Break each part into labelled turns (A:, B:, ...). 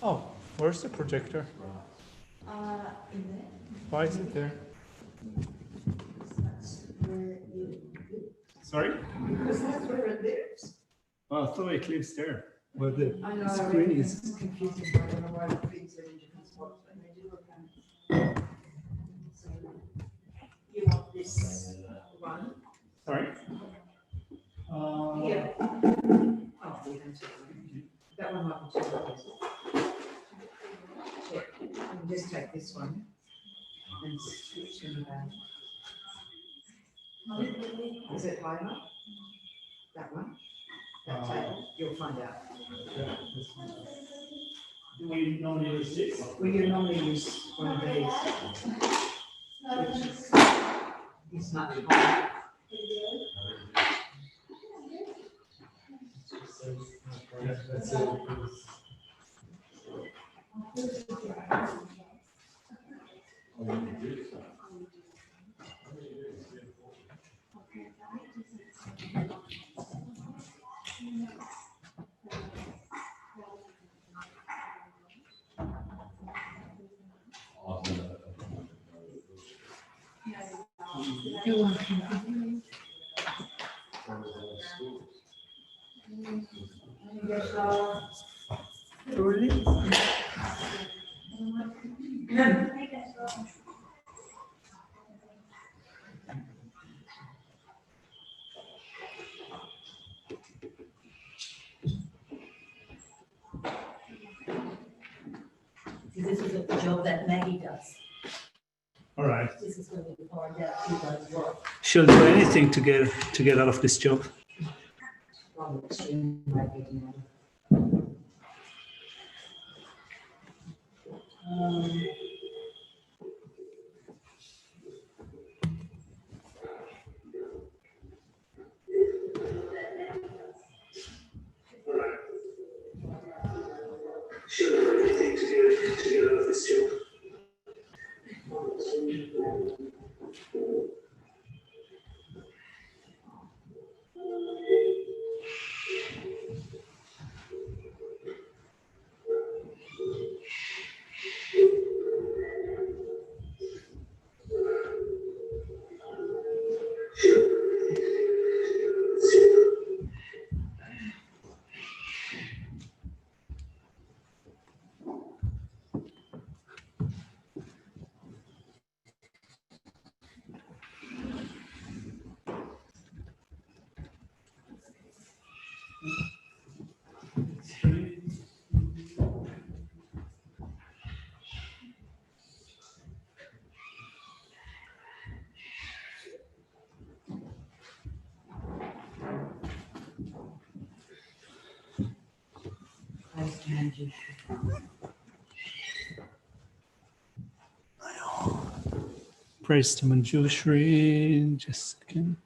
A: Oh, where's the projector?
B: In there.
A: Why is it there?
B: That's where you live.
A: Sorry?
B: Because that's where it lives.
A: Oh, I thought it lives there. Where the
B: I know,
A: screen is.
B: it's confusing, I don't know why it feeds it in different spots, but they do look at. So, you want this one?
A: Sorry?
B: Yeah. Oh, we don't take one. That one might be too big. Check, and just take this one and switch them around. Is it high enough? That one? That table, you'll find out.
A: Do we normally use this?
B: Well, you normally use one of these, which is much higher.
C: This is a job that Maggie does.
A: All right.
C: This is going to be find out who does what.
A: She'll do anything to get out of this job. She'll do anything to get out of this job. Praise to Manjushri. Just a second.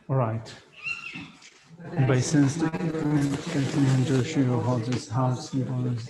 A: All right. By sense, the Manjushri who holds his house symbolizes.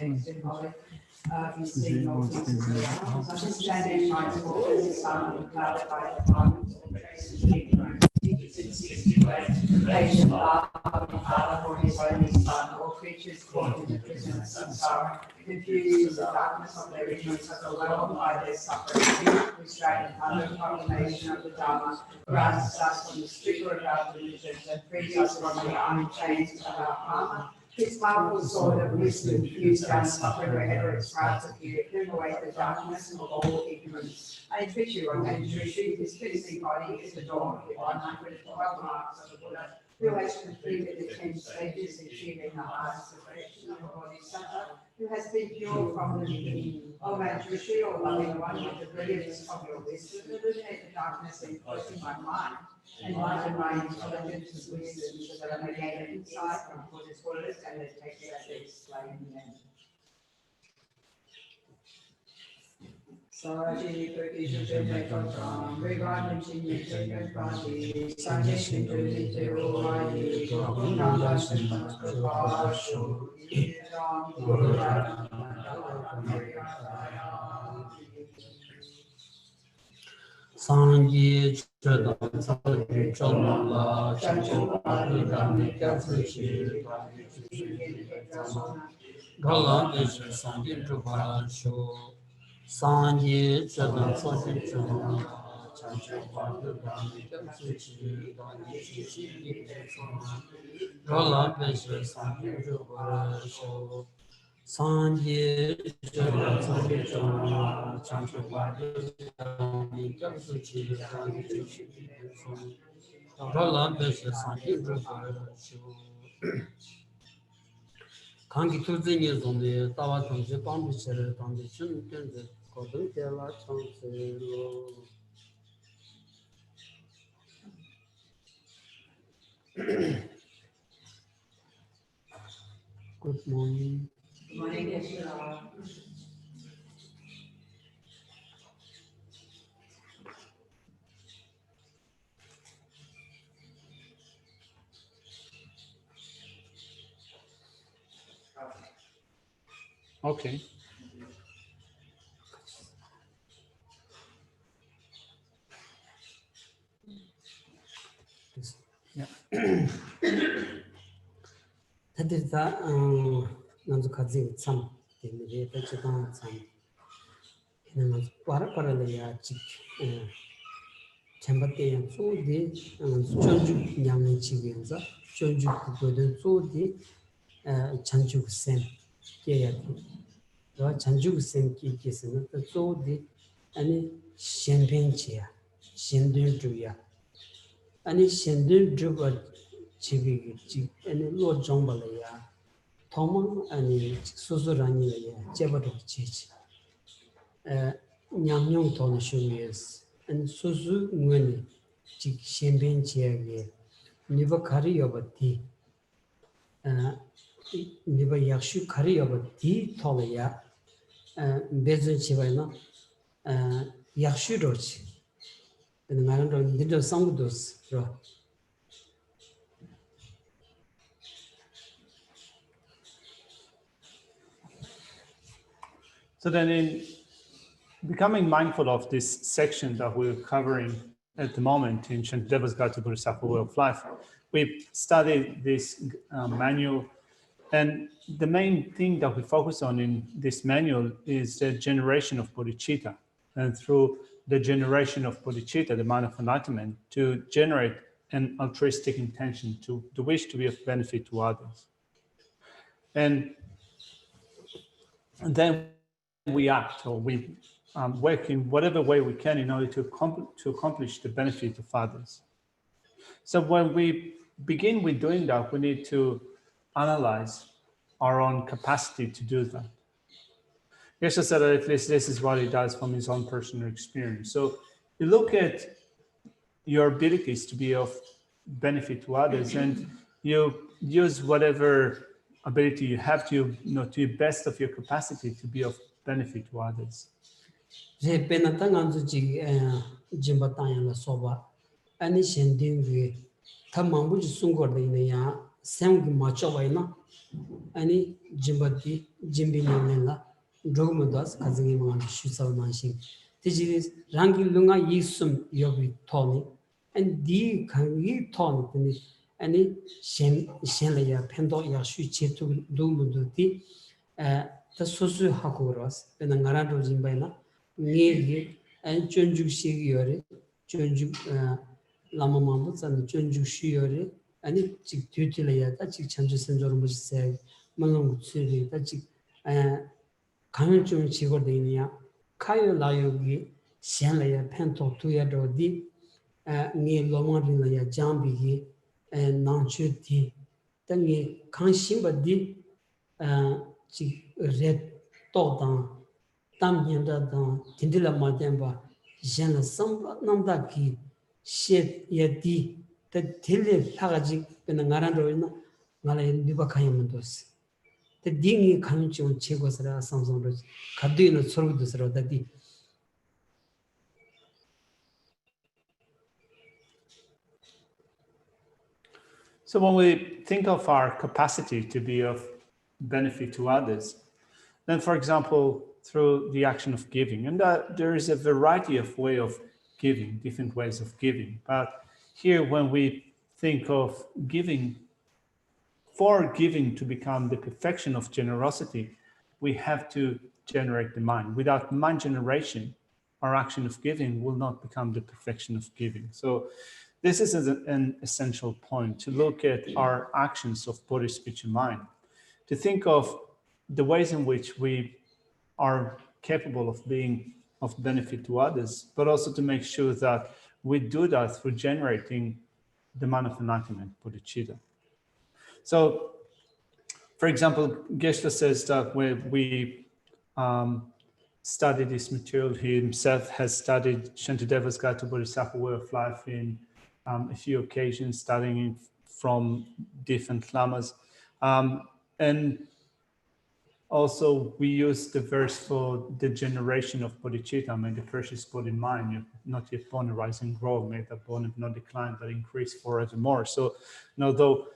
B: Patient love of the Father for his only Son, all creatures caught in the prison of samsara, confused in the darkness of their ignorance, overwhelmed by their suffering, restrained under the proclamation of the Dharma, rises us from the stupor of our delusions and frees us from the iron chains of our karma. His powerful sword of wisdom fused down suffering wherever its routes appear, clearing away the darkness of all ignorance. I entreat you, O Manjushri, this physically body is adorned with 112 marks of the Buddha, who has completed the 10 stages achieving the highest perfection of the Bodhisattva, who has been pure from the beginning. O Manjushri, O loving one, with the brilliance of your wisdom, illuminate the darkness enclosing my mind, enlighten my intelligence and wisdom, so that I may gain insight from Buddha's words and the texts that explain them. Saji Prakisha Jene Kotam, Revan Chinni Jene Prati, Sanjay Shindri Teruai, Govinda Shinta Pasho, Idam Gurudam,
D: Sanji Chadam Sanji Chalmala Chancho Padidami Katsuchi Galam is Sanji Chupasho Sanji Chadam Sanji Chalmala Chancho Padidami Katsuchi Galam is Sanji Chupasho Sanji Chadam Sanji Chalmala Chancho Padidami Katsuchi Galam is Sanji Chupasho Kangi Tuzingi Zondi, Tawa Tonji, Pambi Chere, Tonji, Chun Kenzi, Kodun Tela Chansi Lo. Good morning.
B: Good morning, Yeshua.
A: Okay. Yeah.
D: That is the Nanzukazi Sam, the Chitan Sam. In Paraparalaya Chik, Chambate and so the Chonju Yaman Chiganza, Chonju Kudan, so the Chanjuk Sen, Kayati. Chanjuk Sen Kikis, so the any Shenpen Chia, Shendun Juya. Any Shendun Juba Chibi, any Lord Jombalaya, Tomon, any Susurani, Jabatu Chich, Nyamyong Ton Shuyas, and Suzu Ngweni, Chik Shenpen Chia, never carry over tea. Never Yakshu carry over tea, Tolaya, Bezin Chivana, Yakshu Roch, and Maran did some of those.
A: So then in becoming mindful of this section that we're covering at the moment in Shantideva's Guide to Bodhisattva Way of Life, we've studied this manual, and the main thing that we focus on in this manual is the generation of bodhicitta, and through the generation of bodhicitta, the mind of enlightenment, to generate an altruistic intention, to the wish to be of benefit to others. And then we act, or we work in whatever way we can in order to accomplish the benefit of others. So when we begin with doing that, we need to analyze our own capacity to do that. Yeshua said that at least this is what he does from his own personal experience. So you look at your abilities to be of benefit to others, and you use whatever ability you have to, to the best of your capacity to be of benefit to others.
D: Ani shending tamambu sungor de ya sem macho waina ani jimbati jimbi nela drogmodas kazingi man shusal manshin tiji rangi lunga yisum yobi toni and di kangi ton ani shen ya pendo ya shu chetu dumudu ti ta sosu hakuros pena ngara do jimbaina ngegi and chonju shigi yore chonju Lama Mambuts and Junju Shiori, and it chick tutilaya, that chick changes and Jormus say, Malong Tsuri, that chick Kanjun Chigodania, Kayo Layogi, Shanlaya, Pento, Tuyado di, near Lomarinaya, Jambi, and Nanchuti, then ye Kanshimba di 지 red 또다 담년다 딘딜라 마덴바 젠라 썸 남다기 셰 예디 데 딜레 타가지 베나 나란로이나 나라에 니바카야만도스 데 딩이 가능치원 제거스라 삼성로 가드이는 소르도스라 다디
A: So when we think of our capacity to be of benefit to others, then for example, through the action of giving, and there is a variety of way of giving, different ways of giving. But here, when we think of giving, for giving to become the perfection of generosity, we have to generate the mind. Without mind generation, our action of giving will not become the perfection of giving. So this is an essential point, to look at our actions of body, speech, and mind, to think of the ways in which we are capable of being of benefit to others, but also to make sure that we do that through generating the mind of enlightenment, bodhicitta. So, for example, Geshe says that when we study this material, he himself has studied Shantideva's Guide to Bodhisattva Way of Life in a few occasions, studying from different lamas. And also, we use the verse for the generation of bodhicitta, may the precious body mind, you're not yet born, arise and grow, may that born have not declined, but increase forevermore. So, although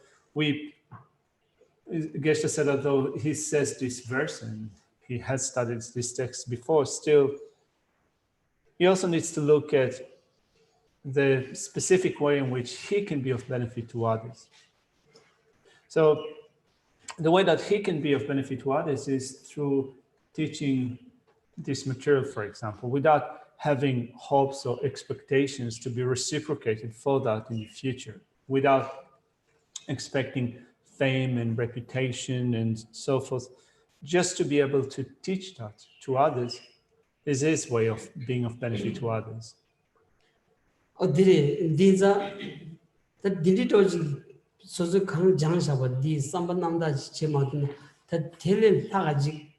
A: Geshe said, although he says this verse and he has studied this text before, still, he also needs to look at the specific way in which he can be of benefit to others. So the way that he can be of benefit to others is through teaching this material, for example, without having hopes or expectations to be reciprocated for that in the future, without expecting fame and reputation and so forth. Just to be able to teach that to others is his way of being of benefit to others.
D: 어디에 디자 더 딘디토지 소소 강 장샤바 디 삼반남다 제마든 더 텔레 타가지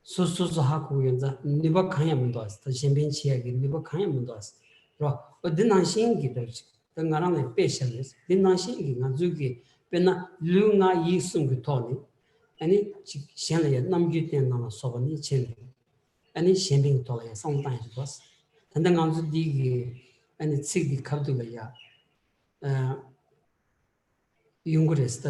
D: 소소소 하고 연자 니바 강야면도 왔어 더 신빈치야기 니바 강야면도 왔어 로 어디난신기 더지 더 나랑에 빼셔les 딘난신기 나주기 베나 루나 이승기 토니 아니 시안에 남기된 나나 소바니 chen 아니 신빈 토에 상당히 좋았어 근데 간주 디기 and it's the Kabdulaya Yunguris,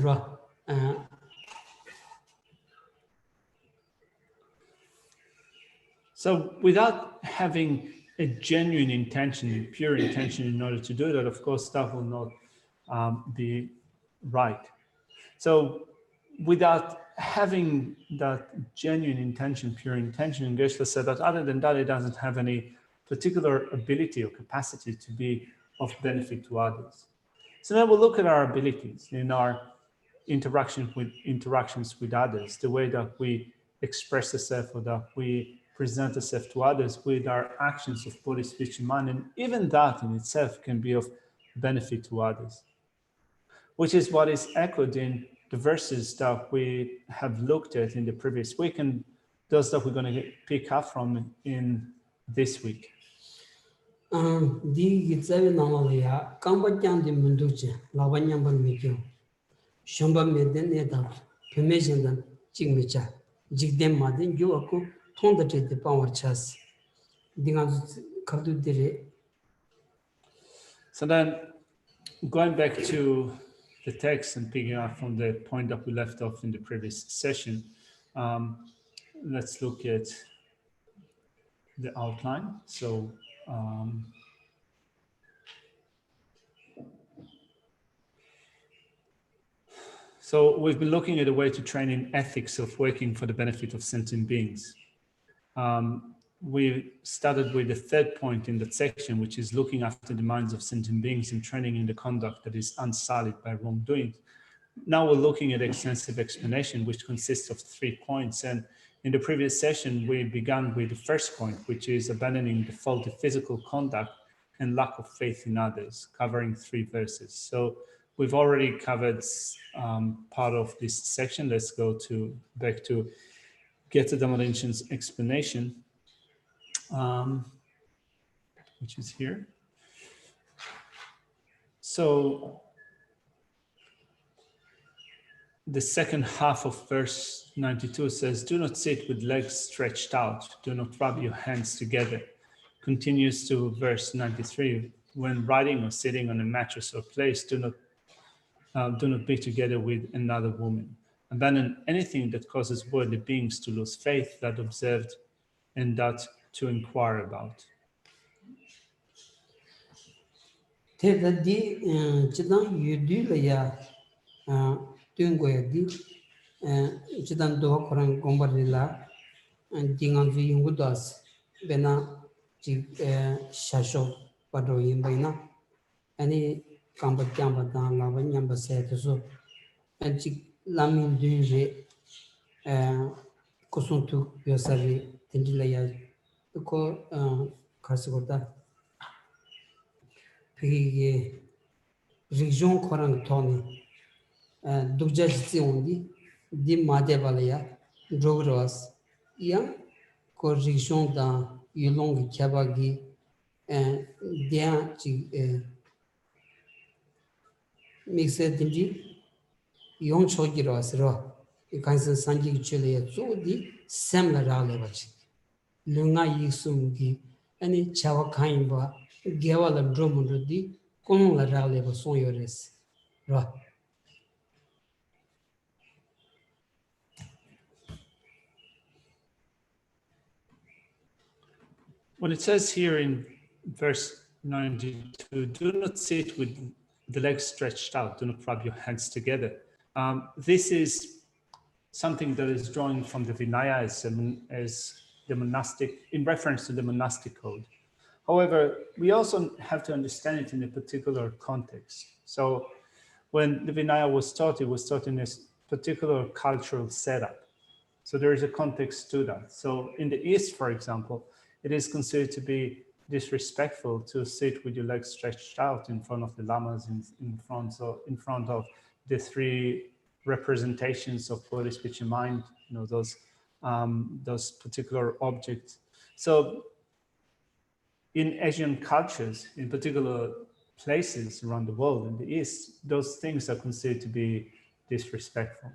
A: So without having a genuine intention, a pure intention in order to do that, of course, that will not be right. So without having that genuine intention, pure intention, Geshe said that other than that, it doesn't have any particular ability or capacity to be of benefit to others. So now we'll look at our abilities in our interactions with others, the way that we express ourselves or that we present ourselves to others with our actions of body, speech, and mind. And even that in itself can be of benefit to others, which is what is echoed in the verses that we have looked at in the previous week and those that we're going to pick up from in this week.
D: di gitsavi namaleya kambajyan di munduche lawanyamban mikyo shomba meden eda pemejindan jigmecha jigden madin yuaku tonda de power chas dinga kabdu dire.
A: So then going back to the text and picking up from the point that we left off in the previous session, let's look at the outline. So we've been looking at a way to train in ethics of working for the benefit of sentient beings. We started with the third point in that section, which is looking after the minds of sentient beings and training in the conduct that is unsullied by wrongdoing. Now we're looking at extensive explanation, which consists of 3 points. And in the previous session, we began with the first point, which is abandoning the faulty physical conduct and lack of faith in others, covering 3 verses. So we've already covered part of this section. Let's go back to Geta Damarinchen's explanation, which is here. So the second half of verse 92 says, do not sit with legs stretched out. Do not rub your hands together. Continues to verse 93. When riding or sitting on a mattress or place, do not be together with another woman. Abandon anything that causes worldly beings to lose faith, that observed and that to inquire about.
D: Chidan doha korang gombarila dingan zu yungu das bena chi shasho padro yimbaina ani kamba kyamba dan lava nyamba se so and chi lamin dunje kusuntu yosari tindilaya ko karsigorda pigi region korang toni dugja jitsi ondi di madevalaya drogros yang ko region da yulong kyabagi dia chi mixe dinji yong chogiros ro ikansan sanji chule zo di semla rale bachi lunga yisum gi ani chawa kaimba gewala dromundo di konong la rale ba son yores ro.
A: When it says here in verse 92, do not sit with the legs stretched out, do not rub your hands together. This is something that is drawn from the Vinaya as the monastic, in reference to the monastic code. However, we also have to understand it in a particular context. So when the Vinaya was taught, it was taught in a particular cultural setup. So there is a context to that. So in the East, for example, it is considered to be disrespectful to sit with your legs stretched out in front of the lamas, in front of the three representations of body, speech, and mind. You know, those particular objects. So in Asian cultures, in particular places around the world in the East, those things are considered to be disrespectful.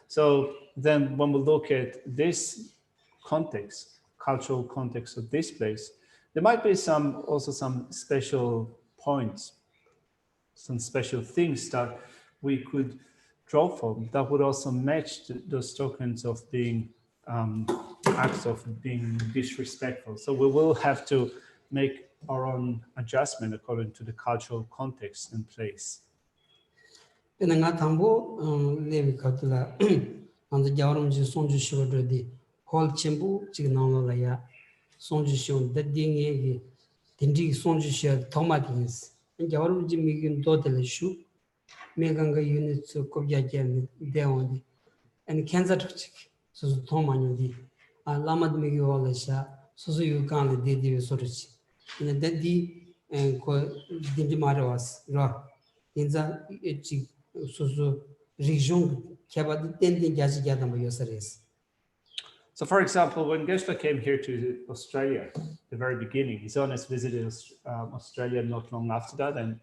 A: So then when we look at this context, cultural context of this place, there might be also some special points, some special things that we could draw from that would also match those tokens of being acts of being disrespectful. So we will have to make our own adjustment according to the cultural context and place.
D: Hol chimbu chignolo ya sonju shon da dinge gi dindi sonju shel tomatins and jawru jimigin dodel shu meganga units kobya jem deondi and cancer chik so tomanyo di lamad megi holasha so yu kan de di soruchi in the di ko dindi maros ra inza chi so region kyabad dendi jaji jadam yosares.
A: So, for example, when Geshe came here to Australia, the very beginning, His Holiness visited Australia not long after that, and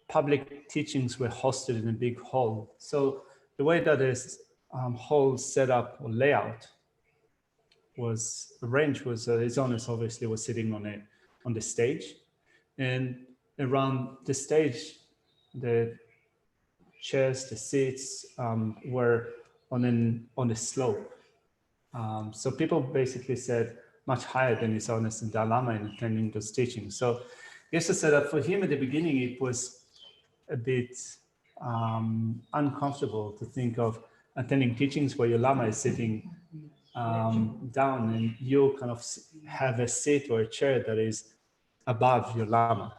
A: public teachings were hosted in a big hall. So the way that this hall set up or layout was arranged was His Holiness obviously was sitting on the stage, and around the stage, the chairs, the seats were on a slope. So people basically said much higher than His Holiness and Dalai Lama in attending those teachings. So Geshe said that for him at the beginning, it was a bit uncomfortable to think of attending teachings where your Lama is sitting down and you kind of have a seat or a chair that is above your Lama.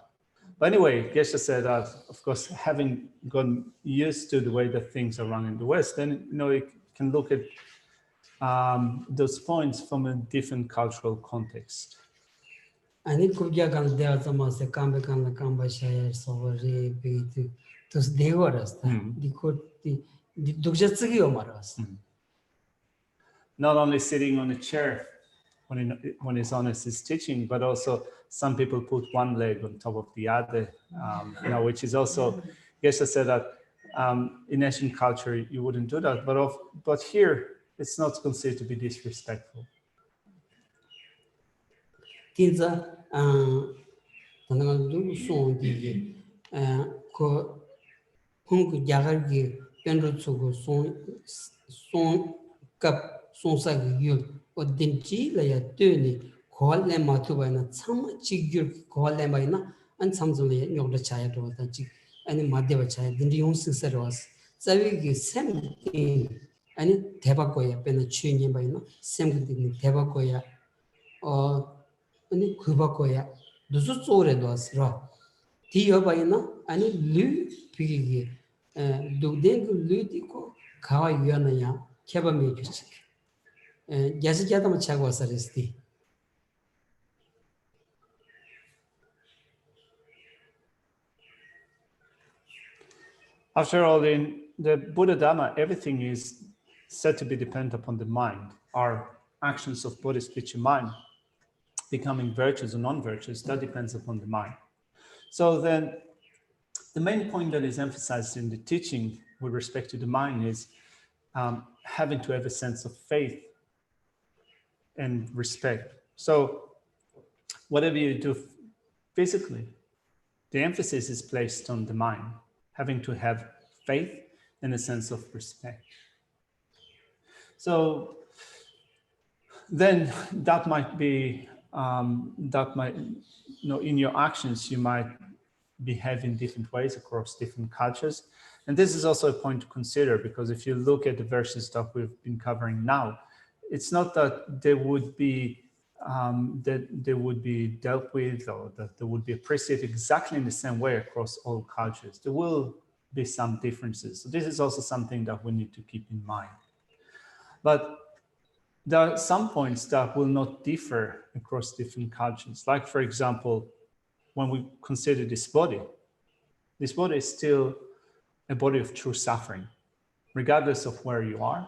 A: But anyway, Geshe said that, of course, having gotten used to the way that things are run in the West, then you can look at those points from a different cultural context.
D: 아니 그게 간 대화 좀서 감백한 감바샤야 소버리 비트 tos degoras di dugja tsigi maras
A: Not only sitting on a chair when he's honest his teaching, but also some people put one leg on top of the other, which is also, yes, I said that in Asian culture you wouldn't do that, but here it's not considered to be disrespectful.
D: kinza tanang du song di ko hung jagar gi penro tsugo song kap song sa gi yu odinchi la ya tuni khol le ma tu ba na cham chi gyur khol le ba na an cham zum le nyog da cha ya do da chi ani ma de ba cha ya din yong si sa ros zawi gi sem ani 대박 거야 빼는 취인이 봐 있나 샘들이 대박 거야 아니 그바 거야 누수 쪼래도 왔어 뒤에 봐 있나 아니 류 비기 두된 그 류디고 가와 유연하냐 개범이 주지 야스자도 차고 왔어랬지
A: After all, in the Buddha Dhamma, everything is said to be dependent upon the mind. Our actions of body, speech, and mind, becoming virtues or non-virtues, that depends upon the mind. So then, the main point that is emphasized in the teaching with respect to the mind is having to have a sense of faith and respect. So, whatever you do physically, the emphasis is placed on the mind, having to have faith and a sense of respect. So then that might be, in your actions, you might behave in different ways across different cultures. And this is also a point to consider, because if you look at the verses that we've been covering now, it's not that they would be dealt with or that they would be appreciated exactly in the same way across all cultures. There will be some differences. So this is also something that we need to keep in mind. But there are some points that will not differ across different cultures. Like, for example, when we consider this body is still a body of true suffering. Regardless of where you are,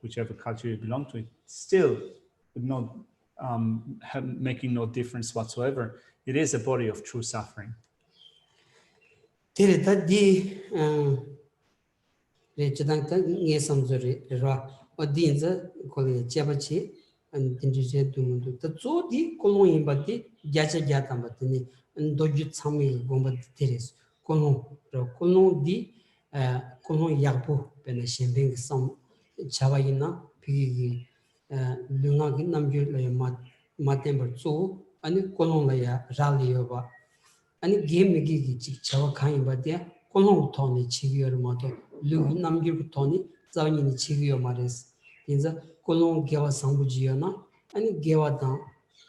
A: whichever culture you belong to, it still would not making no difference whatsoever. It is a body of true suffering.
D: 어디인자 거기 잡아치 안 dinjije 두문도 또 조디 콜롱인 바디 야자야다 맞더니 도주 참이 bomba 테레스 콜롱 디 콜롱 약보 베나 셴뱅 썸 자와이나 비기 룽아기 남줄래 마템버 조 아니 콜롱라야 잘리여바 아니 게임기 지 자와 카인 바디 콜롱 토니 치기여 마도 룽 남줄 토니 자원이 치기여 말레스 인자 콜롱 게와 상부지여나 아니 게와다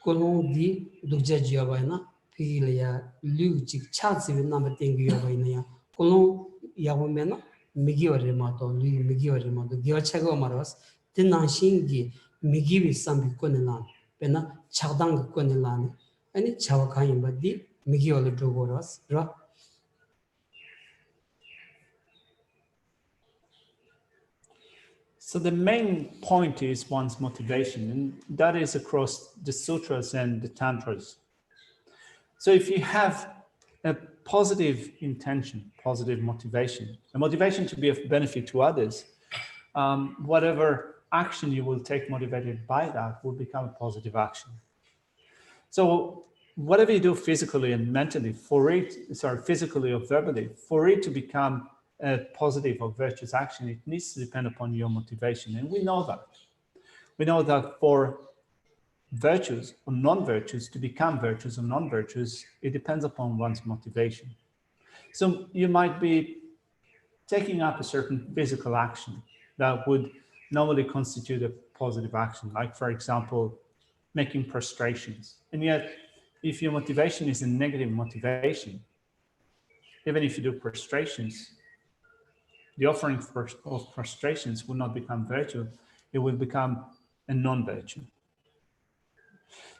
D: 콜롱 디 두자지여바이나 피리야 류직 차즈비 남바 땡기여바이나야 콜롱 야보메나 미기어레마도 류 미기어레마도 게와차고 말아스 딘나신기 미기비 삼비코네나 베나 차당 코네나 아니 차와카임바디 미기어레 도고라스 라
A: So the main point is one's motivation, and that is across the sutras and the tantras. So if you have a positive intention, positive motivation, a motivation to be of benefit to others, whatever action you will take motivated by that will become a positive action. So whatever you do physically and mentally, physically or verbally, for it to become a positive or virtuous action, it needs to depend upon your motivation. And we know that. We know that for virtues or non-virtues to become virtues or non-virtues, it depends upon one's motivation. So you might be taking up a certain physical action that would normally constitute a positive action, like, for example, making prostrations. And yet, if your motivation is a negative motivation, even if you do prostrations, the offering of prostrations will not become virtue, it will become a non-virtue.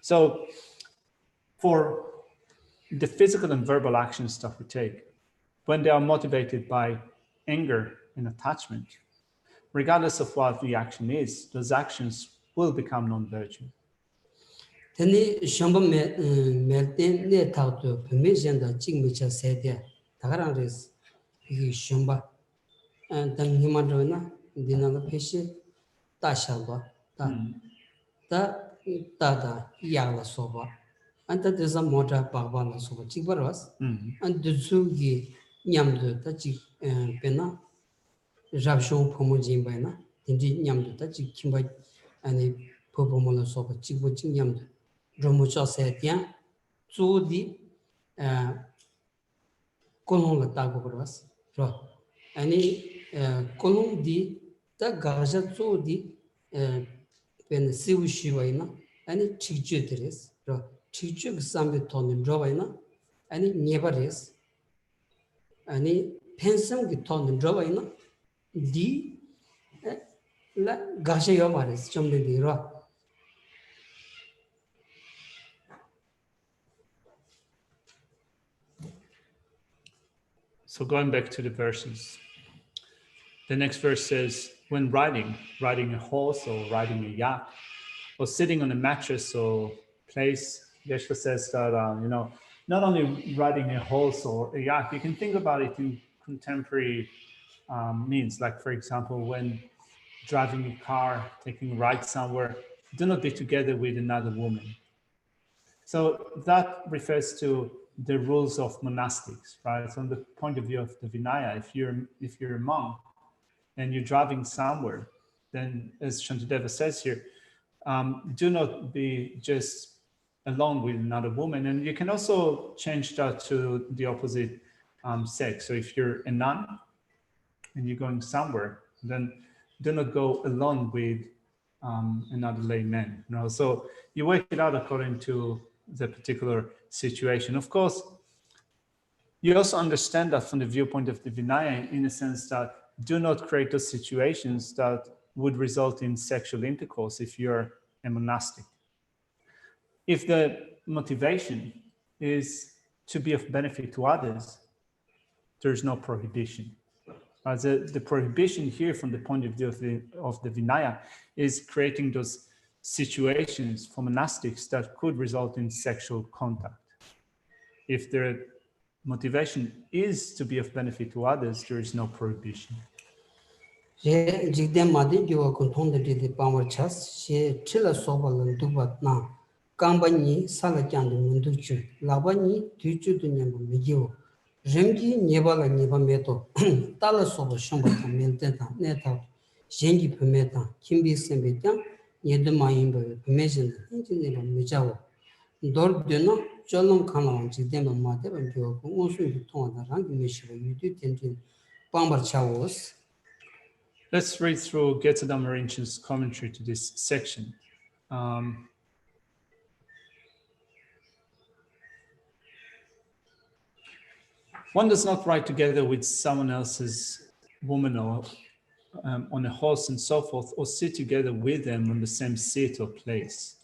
A: So for the physical and verbal actions that we take, when they are motivated by anger and attachment, regardless of what the action is, those actions will become non-virtue.
D: Teni shamba melten ne tautu permission da jingmicha sede tagarang res yi shamba dan himadona dinanga peshi ta shamba ta da yagla soba anta desa mota bagba la soba chikbaras and dusu gi nyamdu ta chik pena rabshon phomo jimba na tindi nyamdu ta chik kimba ani phomo la soba chikbo chik nyamdu romucha setya zu di kolong la tago bras ro ani kolong di ta gaja zu di pen siu shiwaina ani chikje deres ro chikje sambe ton rowaina ani nebares ani pensam gi ton rowaina di la gaja yo mares chomde di ro.
A: So going back to the verses, the next verse says, when riding a horse or riding a yak, or sitting on a mattress or place, Yeshua says that, not only riding a horse or a yak, you can think about it in contemporary means. Like, for example, when driving a car, taking a ride somewhere, do not be together with another woman. So that refers to the rules of monastics, right? From the point of view of the Vinaya, if you're a monk and you're driving somewhere, then as Shantideva says here, do not be just alone with another woman. And you can also change that to the opposite sex. So if you're a nun and you're going somewhere, then do not go alone with another layman. So you work it out according to the particular situation. Of course, you also understand that from the viewpoint of the Vinaya, in a sense that do not create those situations that would result in sexual intercourse if you're a monastic. If the motivation is to be of benefit to others, there's no prohibition. The prohibition here from the point of view of the Vinaya is creating those situations for monastics that could result in sexual contact. If the motivation is to be of benefit to others, there is no prohibition.
D: Jigden madi jiwa kunthong de de power chas she chila sobal dubat na kambani sala kyan mundu chu labani tuchu dunya mijo remgi nyebala nyeba meto tala sobo shomba ta mente ta neta jengi pemeta kimbi sembe kyan yedu mayimbe pemejin injine ba mijawo dor deno cholom khana jigden madi ban jiwa ko osu bi tonda rangi meshiba yudu tentin pambar chawos.
A: Let's read through Getzadam Marinchen's commentary to this section. One does not ride together with someone else's woman or on a horse and so forth, or sit together with them on the same seat or place.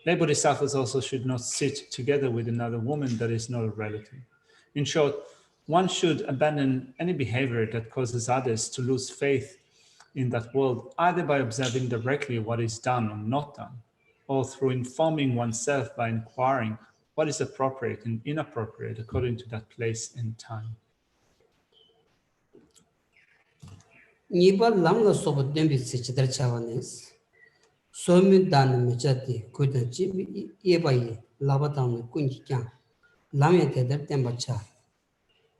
A: Lay bodhisattvas also should not sit together with another woman that is not a relative. In short, one should abandon any behavior that causes others to lose faith in that world, either by observing directly what is done or not done, or through informing oneself by inquiring what is appropriate and inappropriate according to that place and time.
D: Niba lamla sobo dembi sichidar chawanis, somi dan mechati kudan chibi yebayi labatam kunji kyang, lamya tedar tembacha,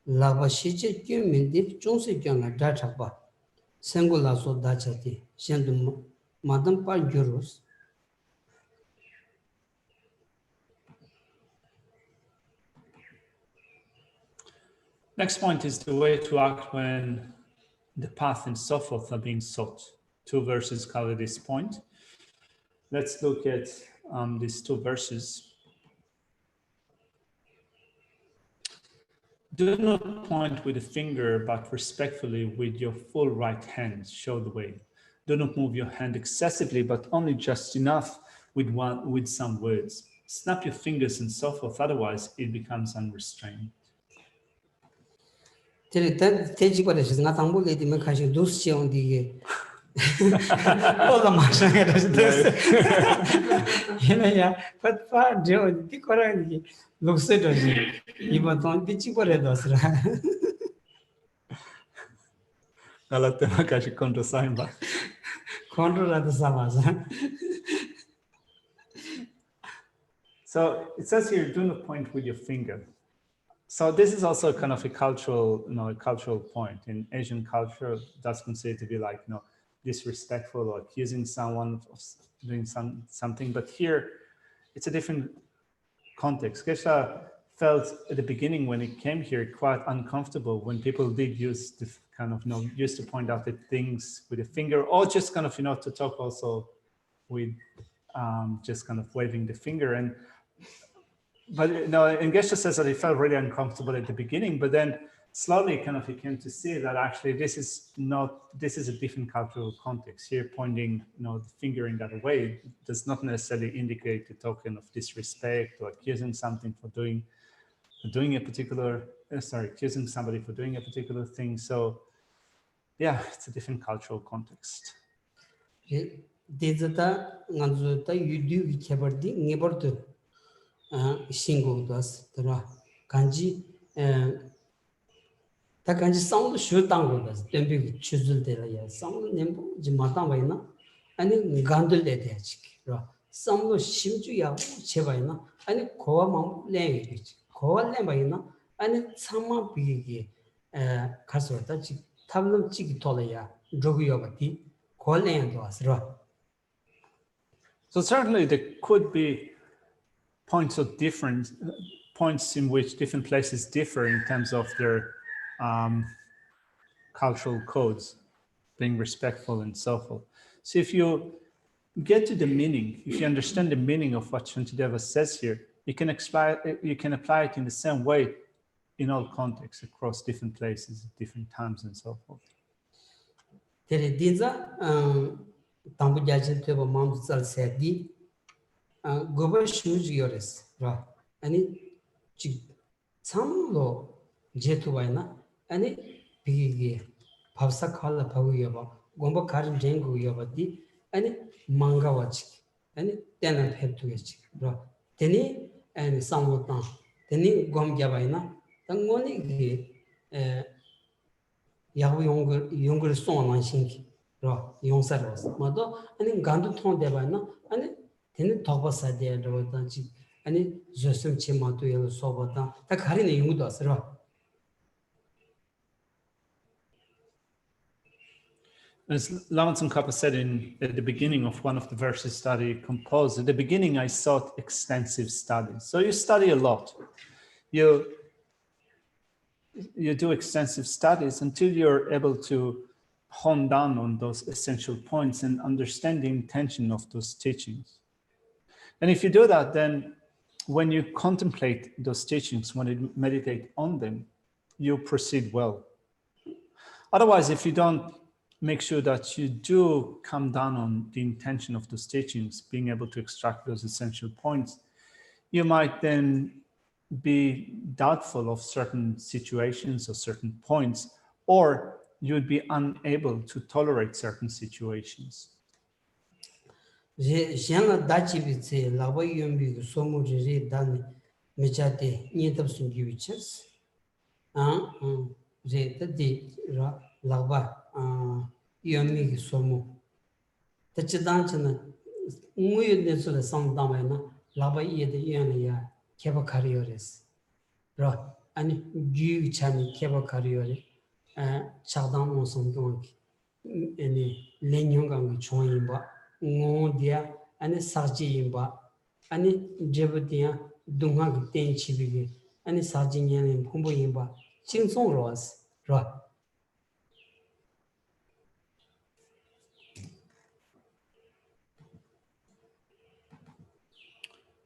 D: laba shiche kyun mindi chungsi kyang la dachakba, sengula so dachati, shendu madam par gyurus.
A: Next point is the way to act when the path and so forth are being sought. 2 verses cover this point. Let's look at these 2 verses. Do not point with a finger, but respectfully with your full right hand, show the way. Do not move your hand excessively, but only just enough with some words. snap your fingers and so forth. Otherwise, it becomes unrestrained.
D: 제가 대지거래에서 나 당불에 되면 가시 두스 온디게 또다 마찬가지로 됐어. 얘네야 patpa 저 디코라니 룩세도지 이번 돈 대지거래도스라.
A: Galate makashi kontra saimba.
D: 컨트롤라도 삼아서.
A: So it says here, do not point with your finger. So this is also kind of a cultural, a cultural point. In Asian culture, that's considered to be like, disrespectful or accusing someone of doing something. But here, it's a different context. Geshe felt at the beginning when he came here quite uncomfortable when people did use the kind of, used to point out at things with a finger, or just kind of, to talk also with just kind of waving the finger. But and Geshe says that he felt really uncomfortable at the beginning, but then slowly kind of he came to see that actually this is a different cultural context. Here pointing the finger in that way does not necessarily indicate a token of disrespect or accusing something for doing a particular, accusing somebody for doing a particular thing. So yeah, it's a different cultural context.
D: 데즈다 nganzuta yuduikebardi ngebardu 신고도스 들어 간지 다 간지 상도 슈당고도스 템비 추줄데라야 상도 nembo 지 마당바이나 아니 간들데 돼지 그러 상도 심주야 제바이나 아니 고와망 레이지 고와레바이나 아니 참마 비기 가서다 지 탑름 찌기 돌아야 조구여바디 고레한도 왔으러.
A: So certainly there could be points in which different places differ in terms of their cultural codes, being respectful and so forth. So if you get to the meaning, if you understand the meaning of what Shantideva says here, you can apply it in the same way in all contexts, across different places, different times and so forth.
D: tambu jajin tebo mam zal sedi goba shuj yores ra ani chi samlo jetu baina ani bigi bhavsa khala bhagu yoba gomba karim jengu yoba di ani manga wachi ani tena phetu yechi ra teni ani samlo ta teni gom gya baina tangoni gi yahu yongul songan shinki 로 용사로서 뭐도 아니 간도 통대바나 아니 되는 더버사데로든지 아니 조심 치마도 소보다 다 가리는 용도 왔어요.
A: As Lama Tsongkhapa said at the beginning of one of the verses that he composed, at the beginning I sought extensive studies. So you study a lot. You do extensive studies until you're able to hone down on those essential points and understand the intention of those teachings. And if you do that, then when you contemplate those teachings, when you meditate on them, you proceed well. Otherwise, if you don't make sure that you do come down on the intention of those teachings, being able to extract those essential points, you might then be doubtful of certain situations or certain points, or you would be unable to tolerate certain situations.
D: Jena dachibitse laba yombi somu re dan mechate nitab sungivichas re tadi ra laba yombi somu tachidanchana nguyu nesula samdamaina laba yede yana ya keba kariyores ra ani gyu chani keba kariyore chadam mosam donki ani lenyongang chonimba ngodia ani sajimba ani jebudia dunga tenchibige ani sajinyane phumboyimba chingsong ros ra.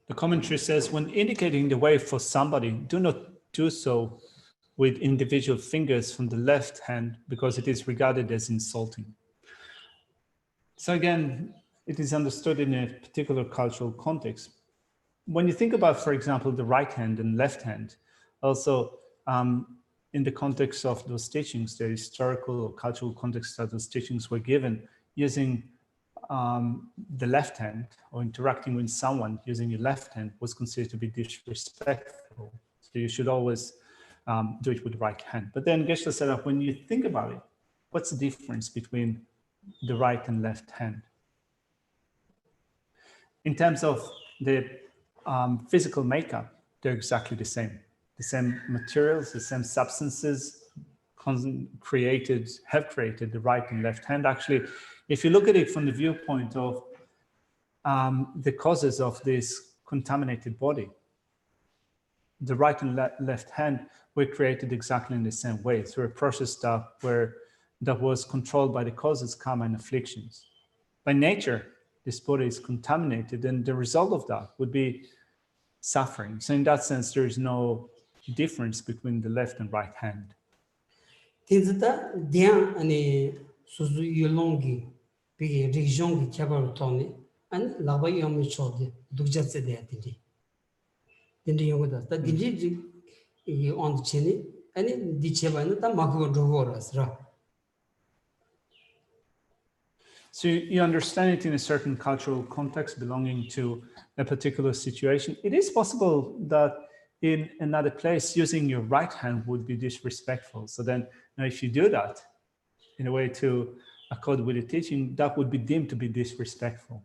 A: The commentary says, when indicating the way for somebody, do not do so with individual fingers from the left hand because it is regarded as insulting. So again, it is understood in a particular cultural context. when you think about, for example, the right hand and left hand, also in the context of those teachings, the historical or cultural context that those teachings were given, using the left hand or interacting with someone using your left hand was considered to be disrespectful. So you should always do it with the right hand. But then Geshe said that when you think about it, what's the difference between the right and left hand? In terms of the physical makeup, they're exactly the same. The same materials, the same substances have created the right and left hand. Actually, if you look at it from the viewpoint of the causes of this contaminated body, the right and left hand were created exactly in the same way through a process that was controlled by the causes, karma, and afflictions. By nature, this body is contaminated, and the result of that would be suffering. So in that sense, there is no difference between the left and right hand.
D: Tinzita dian ani suzu yulongi bigi region ki chabar toni an laba yomi chodi dujatse de atindi. Dindi yongoda ta dindi on chini ani di cheba na ta magu rogoras ra.
A: So you understand it in a certain cultural context belonging to a particular situation. It is possible that in another place, using your right hand would be disrespectful. So then, if you do that in a way to accord with the teaching, that would be deemed to be disrespectful.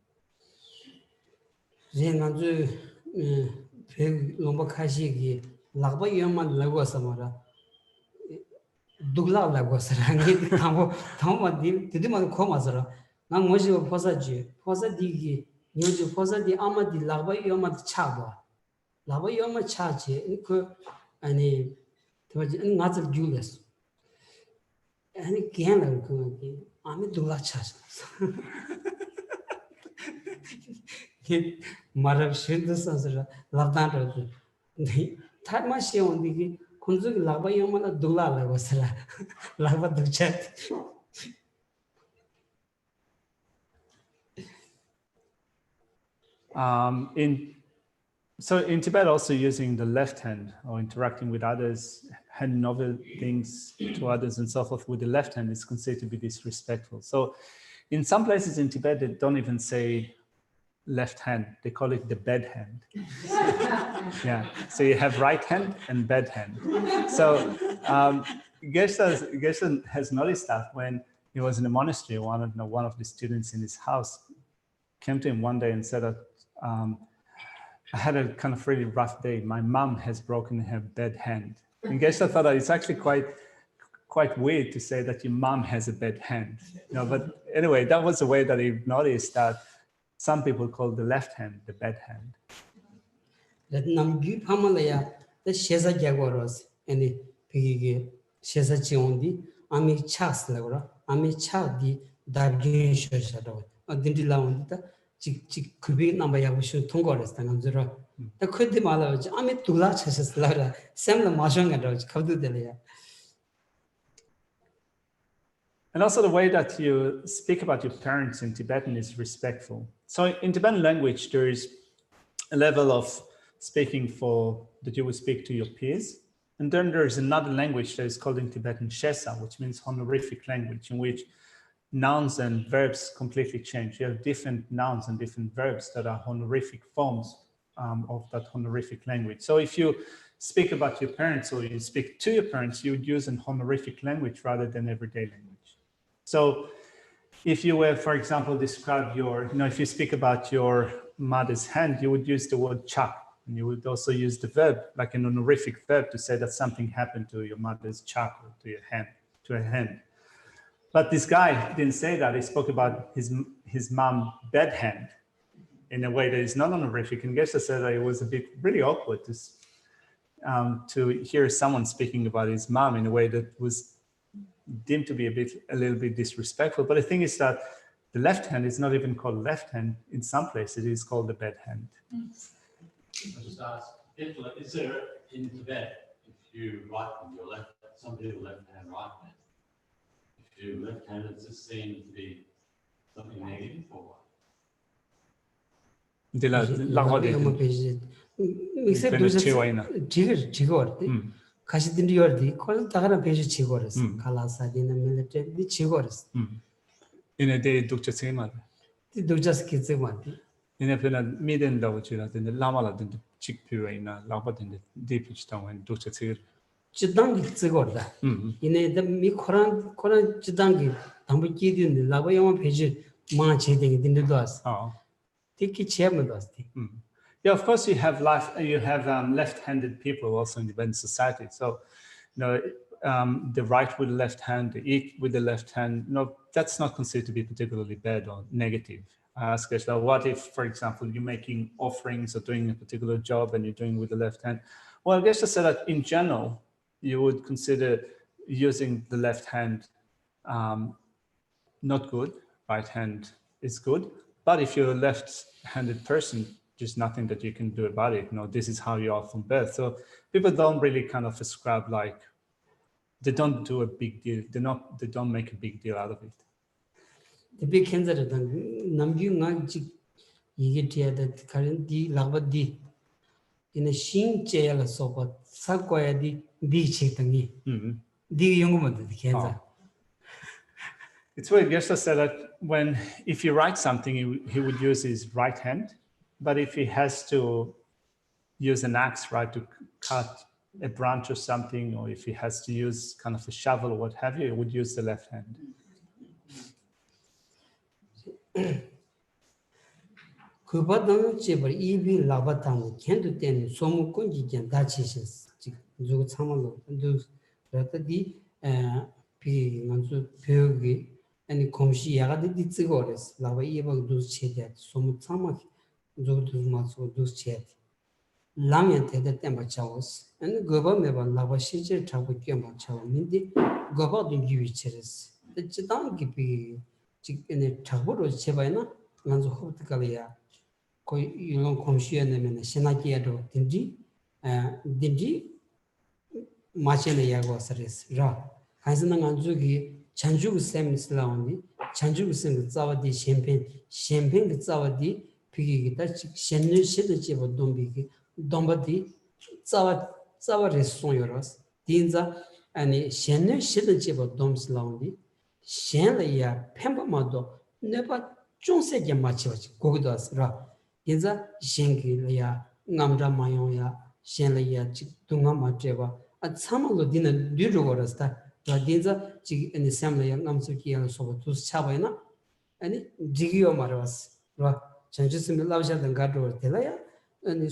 D: Renanzu pe lomba kashi ki lagba yoma lagwa samara dugla lagwa sara ngi tamo didi ma ko masara nang moji posa di nyoji posa di ama di lagba yoma chaba lagba yoma chache ko ani tamaji ngazal jules ani kyan lag ko ki ami dugla chas marab shidda sansara labdan ro ni thama sheon digi kunzu lagba yoma la dugla lagwa sara lagba dugchat
A: So in Tibet, also using the left hand or interacting with others, handing over things to others and so forth with the left hand is considered to be disrespectful. So in some places in Tibet, they don't even say left hand, they call it the bed hand. Yeah, so you have right hand and bed hand. So Geshe has noticed that when he was in a monastery, one of the students in his house came to him one day and said that, I had a kind of really rough day. My mom has broken her bed hand. And Geshe thought that it's actually quite weird to say that your mom has a bad hand. But anyway, that was the way that he noticed that some people call the left hand the bad hand.
D: Let namgu pamalaya the sheza jaguaros and piggy sheza chiondi ami chas laura ami cha di dargin shashado dindi laundita chik kubi number yabushu tongores tangamzura the kudi malaj ami tula chasas laura sam the mashang and kavdu delia.
A: And also the way that you speak about your parents in Tibetan is respectful. So in Tibetan language, there is a level of speaking that you would speak to your peers. And then there is another language that is called in Tibetan Shesa, which means honorific language, in which nouns and verbs completely change. You have different nouns and different verbs that are honorific forms of that honorific language. So if you speak about your parents or you speak to your parents, you would use an honorific language rather than everyday language. So if you were, for example, describe if you speak about your mother's hand, you would use the word chak. And you would also use the verb, like an honorific verb, to say that something happened to your mother's chak, or to her hand. But this guy didn't say that. He spoke about his mom bad hand in a way that is not honorific. And Geshe said that it was really awkward to hear someone speaking about his mom in a way that was deemed to be a little bit disrespectful. But the thing is that the left hand is not even called left hand. In some places, it is called the bad hand.
E: I just asked, is there in Tibet, if you write with your left, some people left hand, right hand. If you left hand, it's just seen to be something negative or what?
A: Dila
D: 라고
A: lagwa
D: 페이지 믹스
A: Pena
D: 도저
A: chiwaina.
D: 지거디
A: Mm.
D: 가시 딘디어디 콜 다가라 페이지 지거레스
A: 음.
D: 칼라사디나 밀레테 디 지거레스
A: In a day dukcha sema.
D: 디 도저스 키즈마디
A: In a pena miden da uchira den lamala den chik piwaina lagwa den deep down when dukcha sir.
D: 지당기 지거다 이네데 미 코란 지당기 담부 끼디는 라고 영어 페이지 마 제대기 딘디도 왔어
A: Oh.
D: 티키 체험도 왔어
A: Yeah, of course you have left-handed people also in the Tibetan society. So, the right with the left hand, the eat with the left hand. No, that's not considered to be particularly bad or negative. I ask yourself, what if, for example, you're making offerings or doing a particular job and you're doing with the left hand? Well, I guess to say that in general, you would consider using the left hand not good. Right hand is good. But if you're a left-handed person, there's nothing that you can do about it. This is how you are from birth. So people don't really kind of ascribe they don't do a big deal. They don't make a big deal out of it.
D: 디 캔저르던 남규가 지 이게 티야데 카렌디 라바디 이네 신제야가 소바 사과야디 디치등이 디 연구만데 캔저
A: It's weird. Geshe said that if you write something, he would use his right hand, but if he has to use an axe, right, to cut a branch or something, or if he has to use kind of a shovel or what have you, he would use the left hand.
D: 그바당 제벌 이비 라바당 캔도 때는 소무꾼지 겐 다치셨어 지금 누구 참말로 누 그랬더니 비 먼저 벽이 아니 공시 야가디 찍어res 라바 이버 두 체대 소무 참마 누구 맞고 두 체대 라면 대대 때 맞자오스 아니 그거 매번 라바 시제 잡고 끼어 맞자오 민디 그거도 기위체스 지당 기비 지금 잡으러 제바이나 먼저 호트가리야 거의 이런 공시에 내면 신나기에도 딘지 마찬가지 야고서스 라 한스는 안주기 잔주고 셈슬라운디 잔주고 셈 자와디 샴페인 자와디 피기기다 셴느 시드 집어 돈비기 돈바디 자와 레송요라스 딘자 아니 셴느 시드 집어 돈슬라운디 셴레야 펜바마도 네바 중세게 맞지와지 고기도 왔으라 인자 셴기야 남자 마용야 셴레야 동가 맞제바 아 참을로 디는 뉴르고라스다 라딘자 지 아니 샘레야 남수기야 소부투 차바이나 아니 지기요 말아스 라 전주스미 라우샤던 가도 될라야 아니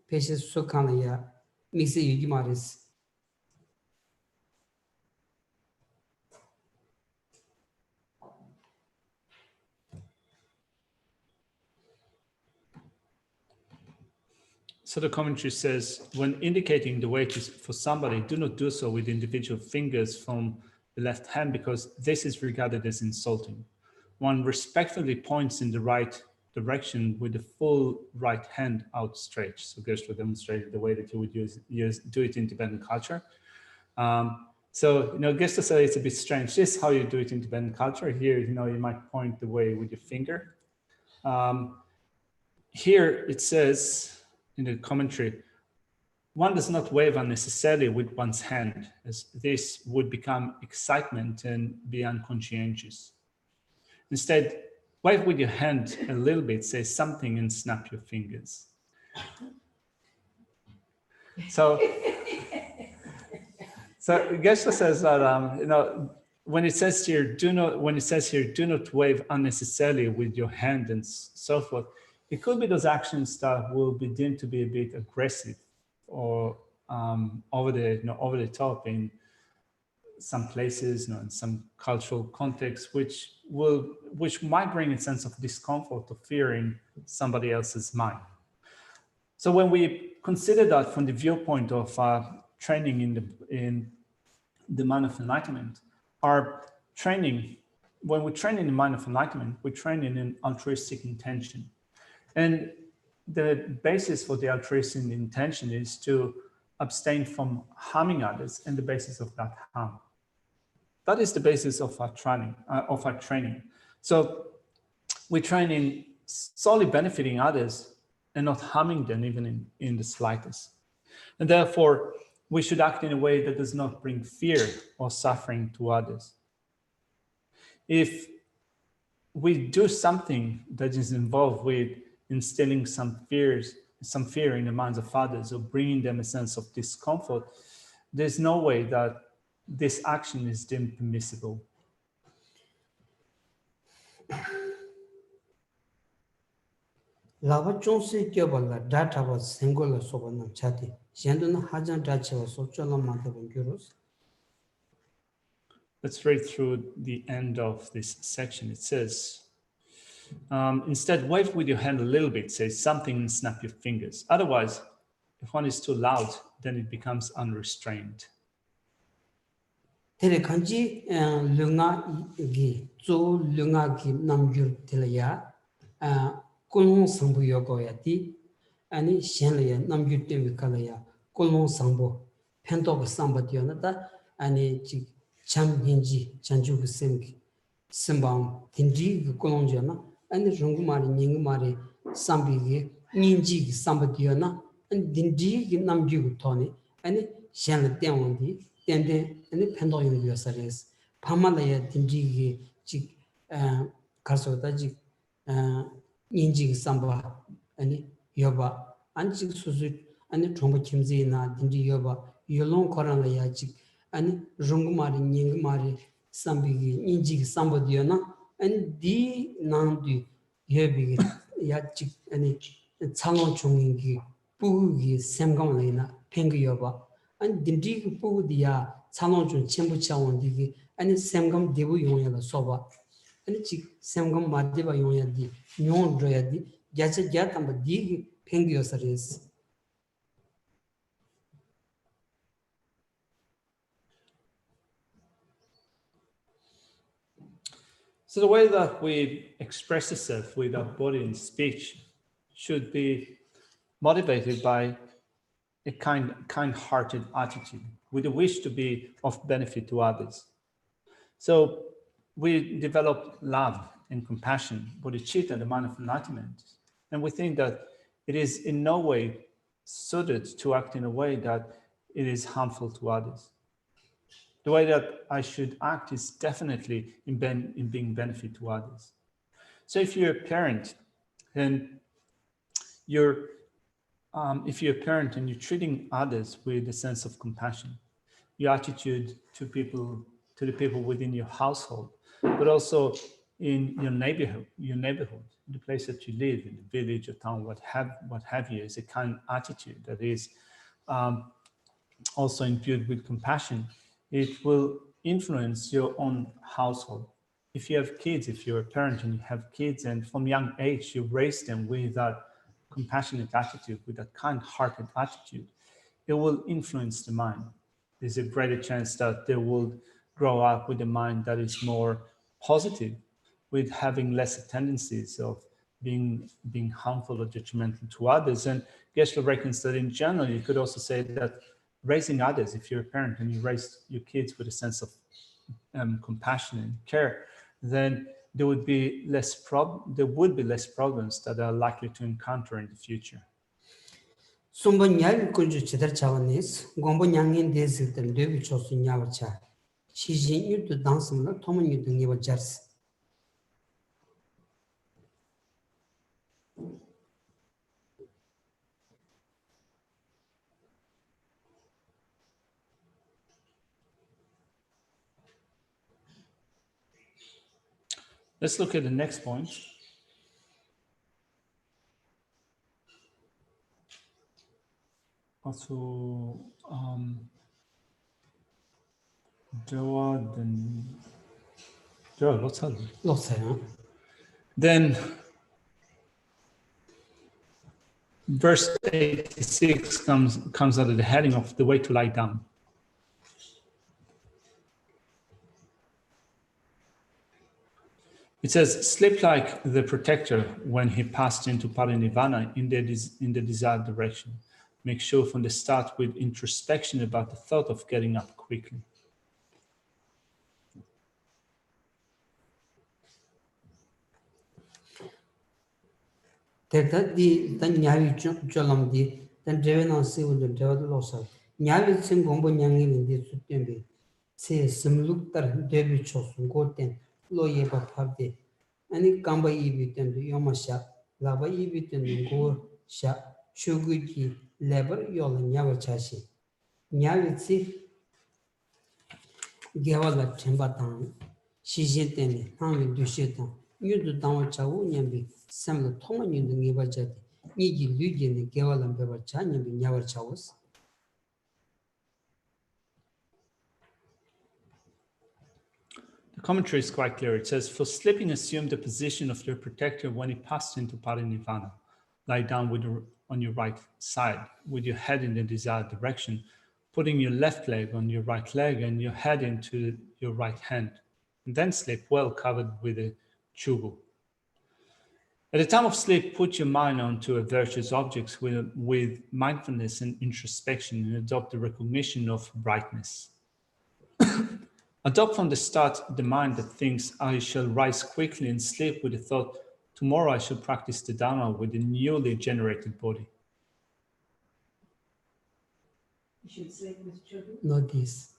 D: 페시 소칸이야 미세 유기 말이스
A: So the commentary says, when indicating the way for somebody, do not do so with individual fingers from the left hand because this is regarded as insulting. One respectfully points in the right direction with the full right hand outstretched. So Gershwin demonstrated the way that you would do it in Tibetan culture. So, Geshe said it's a bit strange. This is how you do it in Tibetan culture. Here, you might point the way with your finger. Here it says, in the commentary, one does not wave unnecessarily with one's hand, as this would become excitement and be unconscientious. Instead, wave with your hand a little bit, say something, and snap your fingers. So Geshe says that when it says here, do not wave unnecessarily with your hand and so forth. It could be those actions that will be deemed to be a bit aggressive or over the top in some places, in some cultural contexts, which might bring a sense of discomfort or fear in somebody else's mind. So when we consider that from the viewpoint of training in the mind of enlightenment, our training, when we train in the mind of enlightenment, we train in an altruistic intention. And the basis for the altruistic intention is to abstain from harming others and the basis of that harm. That is the basis of our training. So we train in solely benefiting others and not harming them even in the slightest. And therefore, we should act in a way that does not bring fear or suffering to others. If we do something that is involved with instilling some fear in the minds of others or bringing them a sense of discomfort, there's no way that this action is deemed permissible.
D: Lava chonsi kyobala data was single sobanam chati. Shenduna hajan dacha was sochola madhavan gyurus.
A: Let's read through the end of this section. It says, instead, wave with your hand a little bit, say something and snap your fingers. Otherwise, if one is too loud, then it becomes unrestrained.
D: Tere kanji lunga gi, zo lunga gi namgyur tilaya, kulung sambu yogoya di, ani shenlaya namgyur tembi kalaya, kulung sambu, pento ga samba diyonata, ani jik cham hinji, chanju ga semgi, simbam, tindri ga kulung jiyona, ani rungu mari, nyingu mari, sambi gi, ninji gi samba diyona, ani dindri gi namgyur ga toni, ani shenla tenwandi, tende ani pendo yung yosares pamalaya dindigi jik karsota jik inji samba ani yoba anjik susu ani tromba kimzi na dindi yoba yolong korang la ya jik ani rungumari nyingumari sambigi inji samba diona ani di nandu yobi ya jik ani changon chungingi pugi semgam la ina pengi yoba and dindri pu dia chanong chun chenbu chawon digi ani semgam debu yongya la soba ani chi semgam madeba yongya di nyon roya di gyacha gyatamba digi pengyo sares.
A: So the way that we express ourselves with our body and speech should be motivated by a kind-hearted attitude with a wish to be of benefit to others. So we develop love and compassion, bodhicitta, the mind of enlightenment, and we think that it is in no way suited to act in a way that it is harmful to others. The way that I should act is definitely in being benefit to others. So if you're a parent, then if you're a parent and you're treating others with a sense of compassion, your attitude to the people within your household, but also in your neighborhood, the place that you live, in the village or town, what have you, is a kind attitude that is also imbued with compassion. It will influence your own household. If you have kids, if you're a parent and you have kids, and from young age you raise them with that compassionate attitude, with that kind-hearted attitude, it will influence the mind. There's a greater chance that they will grow up with a mind that is more positive, with having less tendencies of being harmful or judgmental to others. And Geshe reckons that in general, you could also say that raising others, if you're a parent and you raise your kids with a sense of compassion and care, then there would be less problems that are likely to encounter in the future.
D: Sumba nyal kunju chidar chawanis, gombo nyangin desi dan debi chosu nyawacha. Shijin yu tu dansamla toman yu tu nyewa jars.
A: Let's look at the next point. Also, then verse 86 comes out of the heading of the way to lie down. It says, sleep like the protector when he passed into parinirvana in the desired direction. Make sure from the start with introspection about the thought of getting up quickly.
D: 대다 디 단냐위 졸람디 단 제베나 세우도 제와도 로사 냐위 친 공부 냥이는데 수tembe 세 스물룩터 데비 초순 고텐 로예바 파데 아니 감바 이비 텐데 요마샤 라바 이비 텐데 고샤 추구기 레버 요르 냐버 차시 냐위치 게와라 쳔바탄 시신 때문에 항이 두시던 유도 당을 차고 냠비 삼로 통만 유도 니바자디 니기 류기는 게와람 베바 차냠비 냐버 차오스
A: The commentary is quite clear. It says, for sleeping, assume the position of your protector when he passed into parinirvana. Lie down on your right side, with your head in the desired direction, putting your left leg on your right leg and your head into your right hand. And then sleep well covered with a chubu. At the time of sleep, put your mind onto a virtuous object with mindfulness and introspection and adopt the recognition of brightness. Adopt from the start the mind that thinks, I shall rise quickly and sleep with the thought, tomorrow I shall practice the Dharma with a newly generated body.
B: You should sleep with children.
D: not this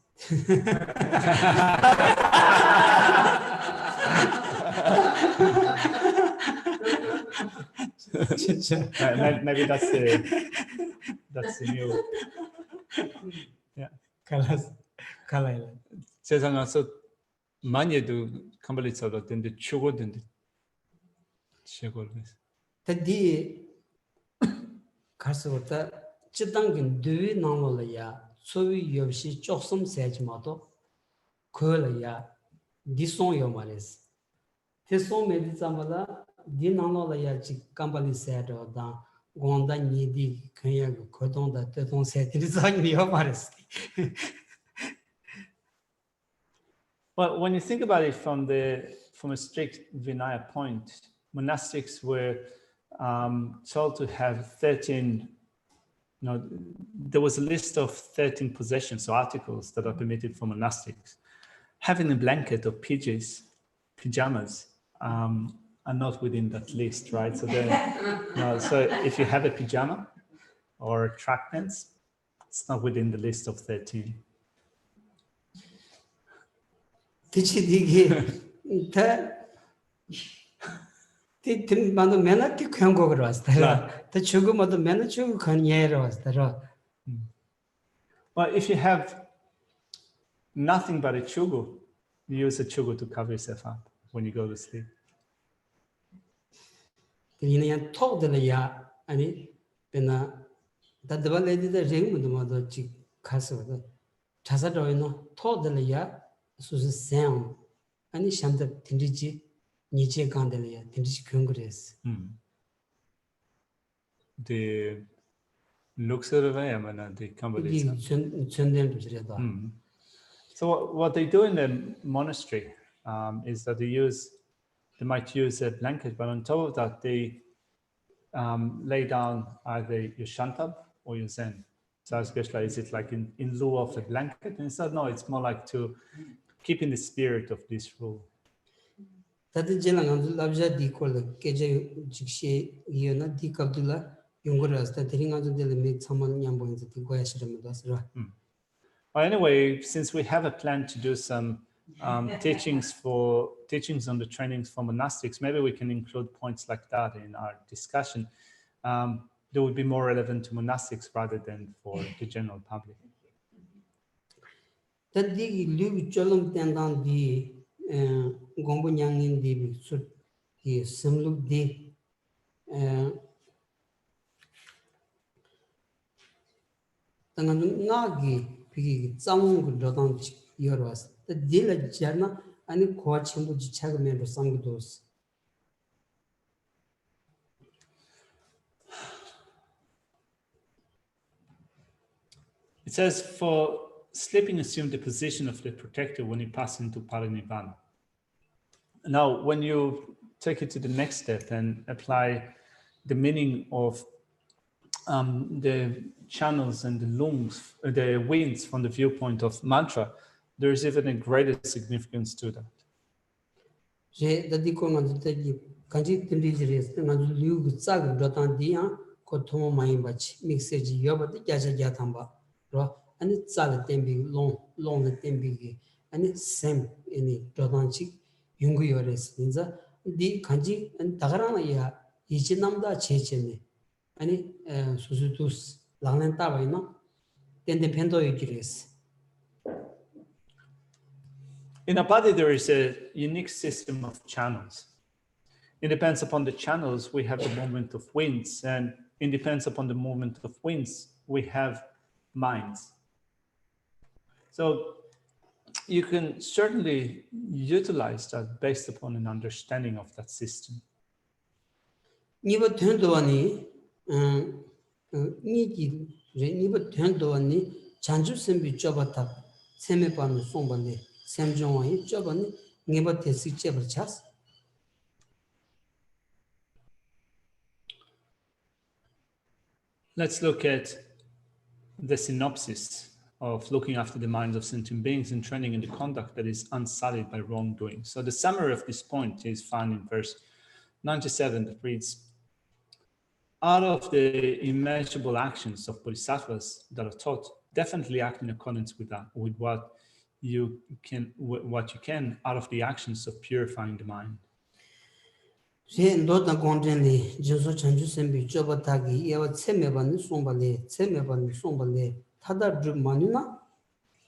A: Maybe that's the new.
D: 칼라스 칼라일
A: 세상 와서 많이 해도 캄발리처럼 된데 추고된데 최고를
D: 다디 가서부터 지당긴 뒤 나올이야 소위 없이 조금 세지마도 그걸이야 디송요 말이스 디송 메디자마다 디 나올이야 지 캄발리 세도다 gonda 니디 그냥 거동다 대동 세트리상이요 말이스
A: Well, when you think about it from a strict Vinaya point, monastics were told to have 13. There was a list of 13 possessions or articles that are permitted for monastics. Having a blanket or pajamas are not within that list, right? So so if you have a pajama or track pants, it's not within the list of 13.
D: 디치디기 다 디팀 만도 메나티 광고를 왔다. 더 죽음도 메나 죽 건예로 왔다.
A: Well, if you have nothing but a chugu, you use a chugu to cover yourself up when you go to sleep.
D: 이는 토들이야 아니 베나 다드발레디다 쟁문도 모두 지 가서 자사로이노 토들이야 수수 샘 아니 샴다 딘디지 니제 간들이야 딘디지 긍그레스
A: The luxury man, the company.
D: 이 전전도 저래다.
A: So what they do in the monastery is that they might use a blanket, but on top of that, they lay down either your shantab or your zen. So especially, is it like in lieu of a blanket? And so no, it's more like to keep in the spirit of this rule.
D: 다들 지나간 labja 디콜 계제 직시 이어나 디캅둘라 용거라스다 드링아준들 미 참만 냠보인지 디고야 싫으면서
A: Well, anyway, since we have a plan to do some teachings on the trainings for monastics, maybe we can include points like that in our discussion. That would be more relevant to monastics rather than for the general public.
D: 다디 리브 쫄럼 땡당 디 공부냥인 디 이 섬룩 디 당한 나기 비기 짱은 그러던 여러스 딜라 자나 아니 고아 첨부 지차금에로 상기도스
A: It says, for sleeping, assume the position of the protector when he passes into parinirvana. Now, when you take it to the next step and apply the meaning of the channels and the lungs, the winds from the viewpoint of mantra, there is even a greater significance to that.
D: 제 다디고 나도 되기 간지 딘디지레스 나도 리우고 ጻ그 도탄디야 고토모 많이 받지 믹스지 여버도 야자야 담바 로 아니 ጻ르 템비 롱 템비기 아니 셈 아니 도탄치 용구 요레스 인자 디 간지 다가라나야 이지남다 제체네 아니 수수투스 랑렌타 바이나 텐데 펜도 이기레스
A: In a body, there is a unique system of channels. It depends upon the channels, we have the movement of winds, and it depends upon the movement of winds, we have minds. So you can certainly utilize that based upon an understanding of that system.
D: 니버 텐도와니 니기 니버 텐도와니 잔주 셈비 쩌바타 세메바는 송반데 셈종와이 쩌바니 니버 테시 쩌버차스
A: Let's look at the synopsis of looking after the minds of sentient beings and training in the conduct that is unsullied by wrongdoing. So the summary of this point is found in verse 97 that reads, out of the immeasurable actions of bodhisattvas that are taught, definitely act in accordance with that, with what you can out of the actions of purifying the mind.
D: 제 노다 공전리 진소 잔주 셈비 쩌바타기 예와 세메바니 송발레 타다 주 마누나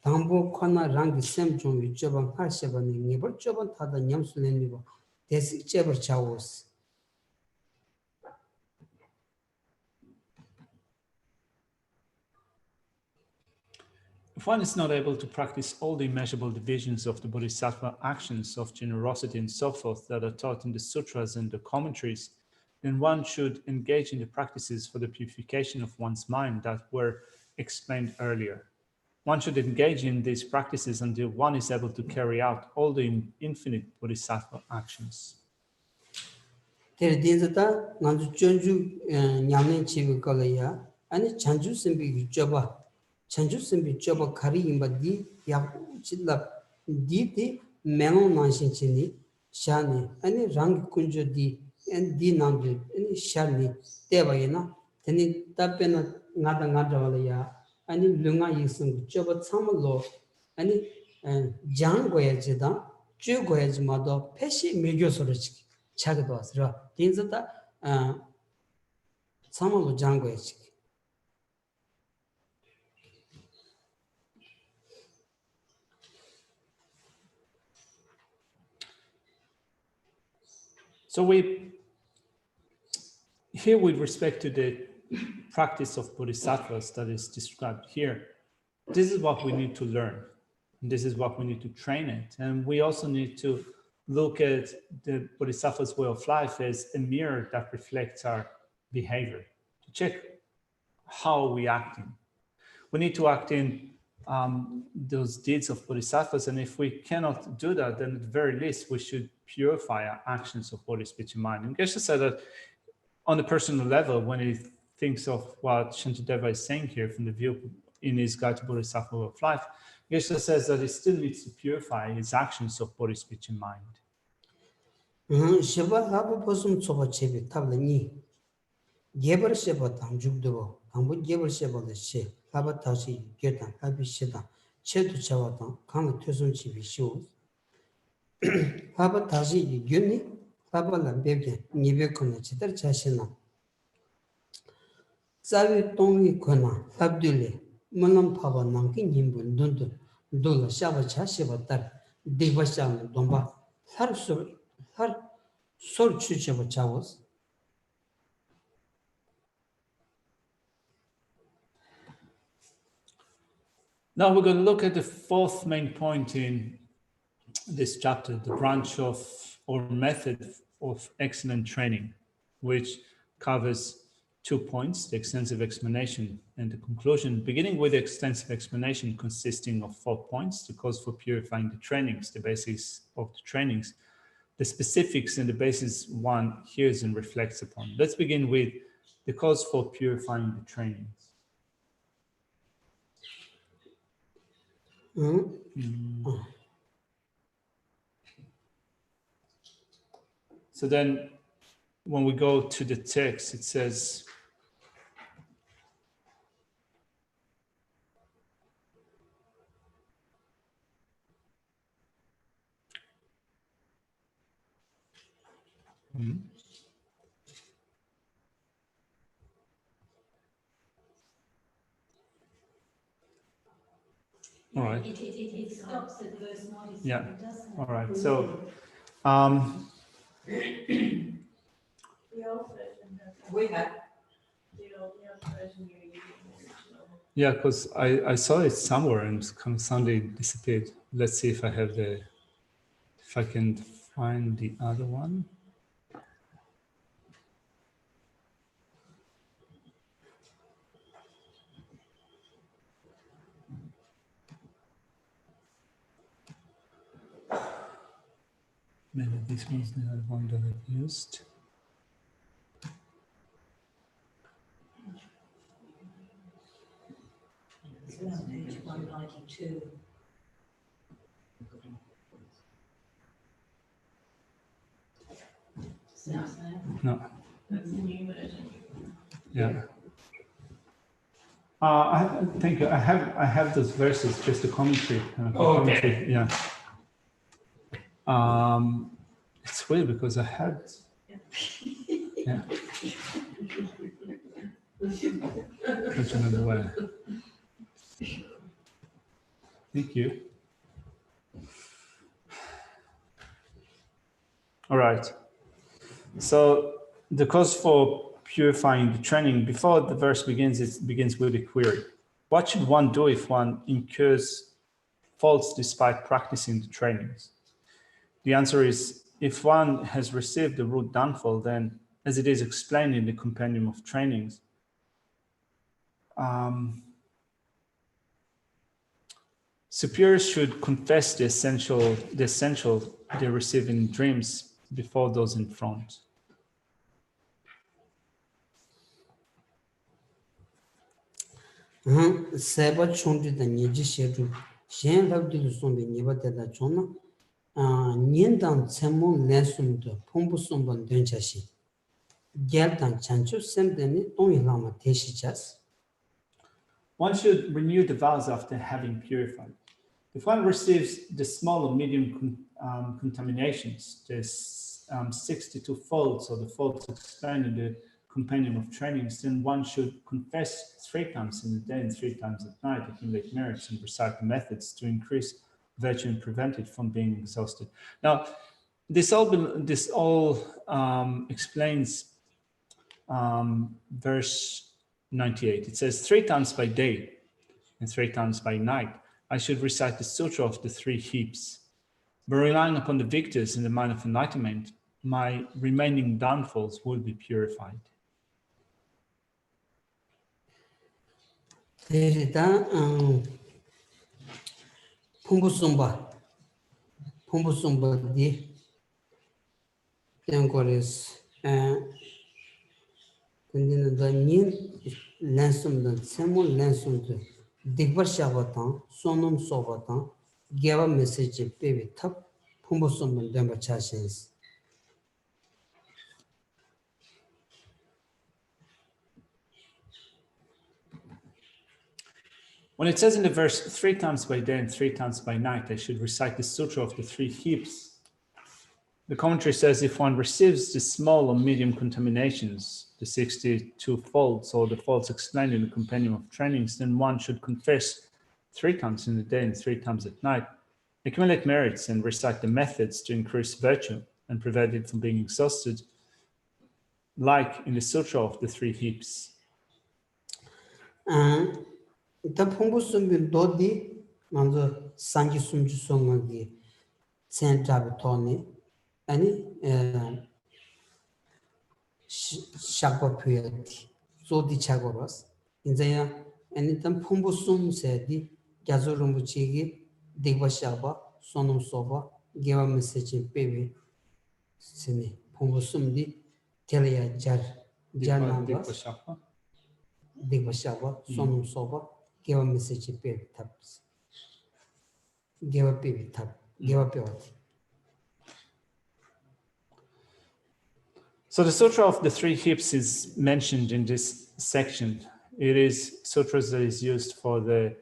D: 당보 코나 랑기 셈종 위쩌방 할세바니 니버 쩌반 타다 냠술레니고 데시 쩌버 차오스
A: If one is not able to practice all the immeasurable divisions of the bodhisattva actions of generosity and so forth that are taught in the sutras and the commentaries, then one should engage in the practices for the purification of one's mind that were explained earlier. One should engage in these practices until one is able to carry out all the infinite bodhisattva actions.
D: 데르딘자다 난주 전주 냠네 치고 걸어야 아니 잔주 셈비 쩌바 chanju simbi choba kari imba di yak chilla di meno nanshin chini shani ani rang kunjo di en di nandu ani shani teba yana teni tapena ngada wala ya ani lunga yisung choba tsamalo ani jang goya jida ju goya jima do peshi megyo soro chiki chagdo asra dinzata tsamalo jang goya chiki
A: So here with respect to the practice of bodhisattvas that is described here, this is what we need to learn. This is what we need to train it. And we also need to look at the bodhisattva's way of life as a mirror that reflects our behavior, to check how we acting. We need to act in those deeds of bodhisattvas, and if we cannot do that, then at the very least we should purify our actions of body, speech, and mind. And Geshe said that on the personal level, when he thinks of what Shantideva is saying here from the view in his Guide to Bodhisattva Way of Life, Geshe says that he still needs to purify his actions of body, speech, and mind.
D: Sheba laba posum tsoba chebi tabla ni gebar sheba tam jugdo tambu gebar sheba le she laba tashi gyotan labi sheda chedu chawa tam kama tosum chebi shiu laba tashi gyoni laba la bebge nibe kona chidar chashina zawi tongwi kona labdule manam paba nangki nimbu ndundun dola shaba cha sheba tar degba shana domba har sol chucheba chawos.
A: Now we're going to look at the fourth main point in this chapter, the branch of or method of excellent training, which covers 2 points, the extensive explanation and the conclusion, beginning with the extensive explanation consisting of 4 points, the cause for purifying the trainings, the basis of the trainings, the specifics and the basis one hears and reflects upon. Let's begin with the cause for purifying the trainings. So then when we go to the text, it says, all right.
C: It stops at verse 97,
A: Yeah.
C: doesn't it?
A: All right. So,
B: We have,
A: yeah, because I saw it somewhere and kind of suddenly disappeared. Let's see if I have if I can find the other one. Maybe this one's the other one that I used.
C: It's on page 192.
A: No.
B: that's the new version.
A: Yeah. Thank you. I have those verses, just a commentary. Commentary, yeah. It's weird because I had. Yeah. Don't remember where. Thank you. All right. So the cause for purifying the training, before the verse begins, it begins with a query. What should one do if one incurs faults despite practicing the trainings? The answer is, if one has received the root downfall, then, as it is explained in the Compendium of Trainings, superiors should confess the essential they receive in dreams before those in front.
D: Seba chungdi da nyeji shedu, shen labdi lu sombe nyeba teda chona, nyen dan tsemo lensum da pumbu somban dönchashi. Gyal dan chanchu semdeni tongi lama teshi chas.
A: One should renew the vows after having purified. If one receives the small or medium contaminations, the 62 faults or the faults explained in the Compendium of Trainings, then one should confess 3 times in the day and 3 times at night, accumulate merits and recite the methods to increase virtue and prevent it from being exhausted. Now, this all explains verse 98. It says, 3 times by day and 3 times by night, I should recite the sutra of the 3 heaps. By relying upon the victors in the mind of enlightenment, my remaining downfalls will be purified.
D: Terida pumbu sumba di tenkores tendina da nyen lensum da semo lensum da digbar shabatan sonum sobatan geva message pevi tap pumbu sumba demba chashens.
A: When it says in the verse 3 times by day and 3 times by night, I should recite the sutra of the 3 heaps. The commentary says if one receives the small or medium contaminations, the 62 faults or the faults explained in the Compendium of Trainings, then one should confess 3 times in the day and 3 times at night, accumulate merits and recite the methods to increase virtue and prevent it from being exhausted, like in the sutra of the 3 heaps.
D: ita pumbu sumbi dodi manzo sangi sumju songi centrabi toni ani shakpa puyati zodi chagoras inzaya ani tam pumbu sum se di gyazo rumbu chigi digba shakpa sonum soba gewa mesechi pewi sini pumbu sum di telaya jar nambas digba shakpa sonum soba gewa mesechi pewi taps gewa pewi tap gewa pewati.
A: So the Sutra of the Three Hips is mentioned in this section. It is sutras that is used for the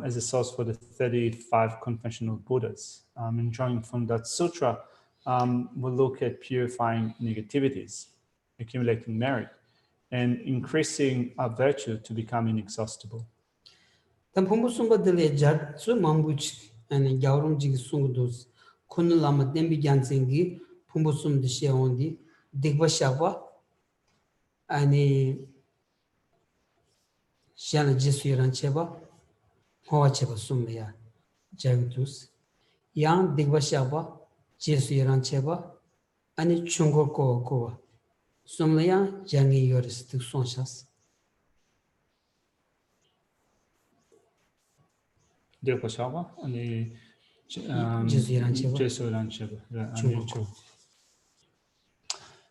A: as a source for the 35 conventional Buddhas. And drawing from that sutra, we'll look at purifying negativities, accumulating merit, and increasing our virtue to become inexhaustible.
D: Tampomo sumba dele jar su mambuch and Gaurum jig sungdos Kunulama Dembi Jansingi, Pumbusum de Sheondi, Digba Shava, and Shana Jesu Rancheva, Hoa Cheva Sumia, Jagutus, Yang Digba Shava, Jesu Rancheva, and Chungo Koa, Sumlea, Jangi Yoris to Sonshas.
A: Deopashava and
D: Jesu
A: Rancheva.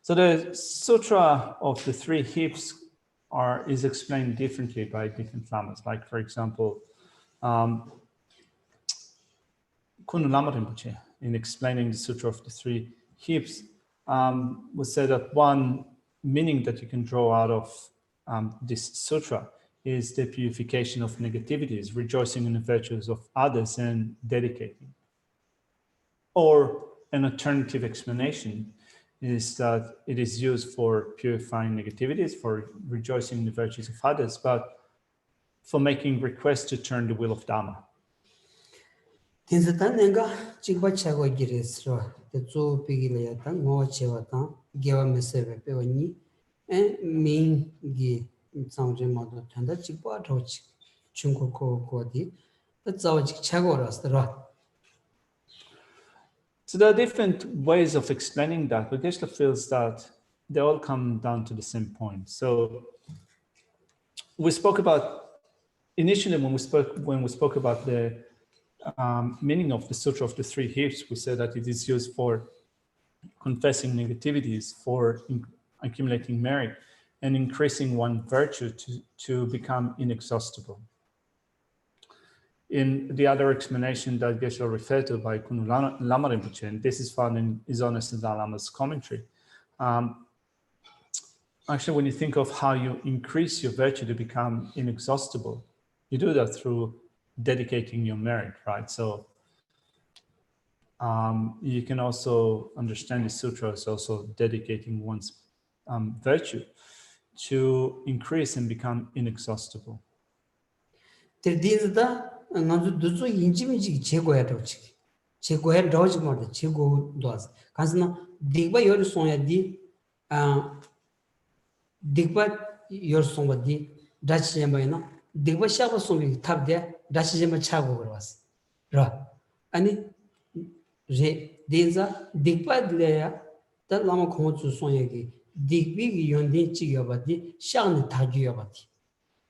A: So the Sutra of the Three Hips is explained differently by different lamas. Like, for example, Kunu Lama Rinpoche, in explaining the Sutra of the Three Hips, would say that one meaning that you can draw out of this sutra is the purification of negativities, rejoicing in the virtues of others and dedicating. Or an alternative explanation is that it is used for purifying negativities, for rejoicing in the virtues of others, but for making requests to turn the wheel of Dharma.
D: Tinzatan nenga chikba chago giresro, the zoo pigilata, no chevata, geva meseve pewani, and mean gi sound remote tanda chikba roach, chunko kodi, that's our chagoras the rock.
A: So there are different ways of explaining that, but Geshe feels that they all come down to the same point. So we spoke about, initially when we spoke about the meaning of the Sutra of the Three Hips, we said that it is used for confessing negativities, for accumulating merit, and increasing one virtue to become inexhaustible. In the other explanation that Geshe referred to by Kunu Lama Rinpoche, and this is found in His Holiness the Dalai Lama's commentary. Actually, when you think of how you increase your virtue to become inexhaustible, you do that through dedicating your merit, right? So you can also understand the sutra as also dedicating one's virtue to increase and become inexhaustible.
D: Nanzu duzu injimiji chegoya dochi. Chegoya doji more the chego does. Kasna digba yor sonya di digba yor songa di dachi yambayna digba shaba songi tab de dachi yamba chago was. Ra. Ani re denza digba dileya that lama komotu sonya gi digbi yondi chigabati shang tagiyabati.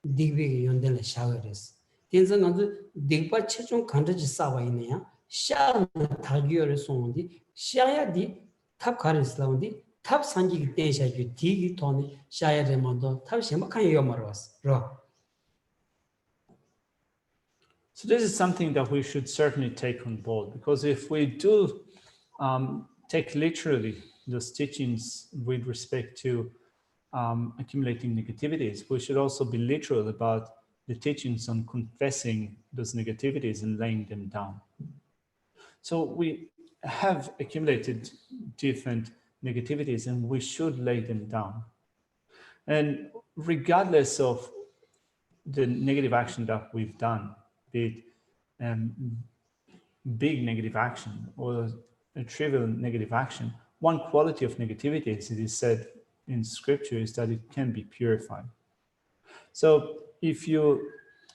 D: Digbi yondele shagares. Tenza nganzu digpa chechong kandaji sawa inaya shaa tagiyore sondi shaaya di tab karis laundi tab sanji ki tensha yu digi toni shaaya remando tab shemba kanya yomarwas ra.
A: So this is something that we should certainly take on board, because if we do take literally those teachings with respect to accumulating negativities, we should also be literal about the teachings on confessing those negativities and laying them down. So we have accumulated different negativities and we should lay them down. And regardless of the negative action that we've done, be it big negative action or a trivial negative action, one quality of negativity, as it is said in scripture, is that it can be purified. So if you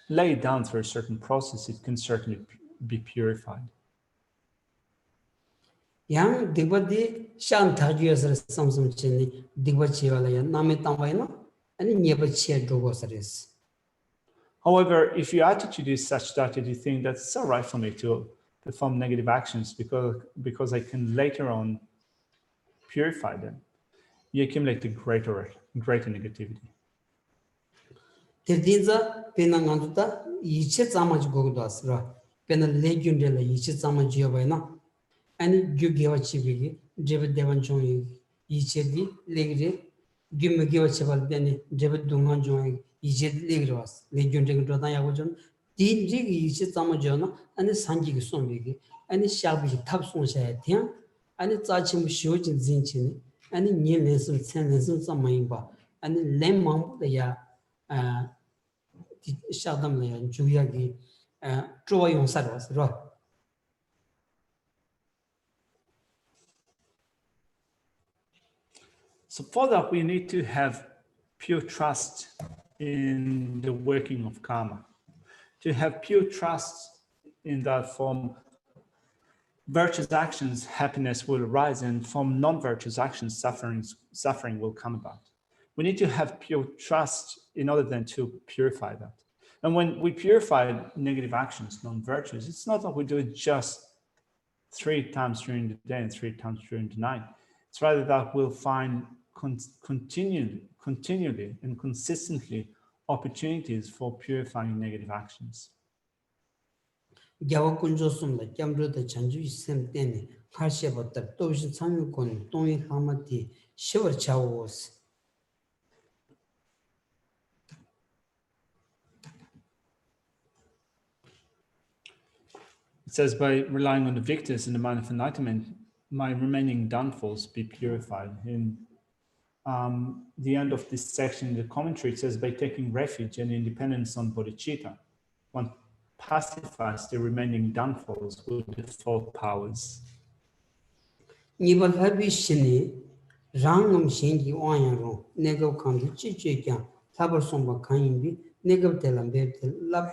A: lay it down through a certain process, it can certainly be purified.
D: Yang digba di shaan tagiyosar samsum chini digba chiwala ya nami tangwayna ani nyeba chiya dogosaris.
A: However, if your attitude is such that you think that it's all right for me to perform negative actions because I can later on purify them, you accumulate a greater negativity.
D: Terdinza pena nganduta yiche tsamaji gogdasra pena legyundela yiche tsamaji yobayna ani gyugewa chibigi dreba devan chongi 이제디 레그레 규모기와 제발되니 제발 동안 중에 이제디 레그레스 레전드가 도다야고 좀 디지기 이제 잠어져나 아니 산지기 손비기 아니 샤비기 탑송샤야 돼 아니 짜침 쇼진 진치니 아니 니레스 센레스 잠마인바 아니 렘망보다야 아 샤담레 주야기 조용사로스로
A: So for that, we need to have pure trust in the working of karma. To have pure trust in that from virtuous actions, happiness will arise, and from non-virtuous actions, suffering will come about. We need to have pure trust in order then to purify that. And when we purify negative actions, non-virtuous, it's not that we do it just 3 times during the day and 3 times during the night. It's rather that we'll find continually and consistently opportunities for purifying negative actions.
D: gyawa kunjo sumla gyamro da chanju isem teni karsheba toshin samyu kon tongi hamati shivar chawos.
A: It says, by relying on the victors in the mind of enlightenment, my remaining downfalls be purified. In the end of this section in the commentary, it says, by taking refuge and independence on bodhicitta, one pacifies the remaining downfalls with the 4 powers.
D: Nibal habi shini rangam shengi wanyaro negav kandu chiche kya tabar somba kanyimbi negav telam bebtel lab.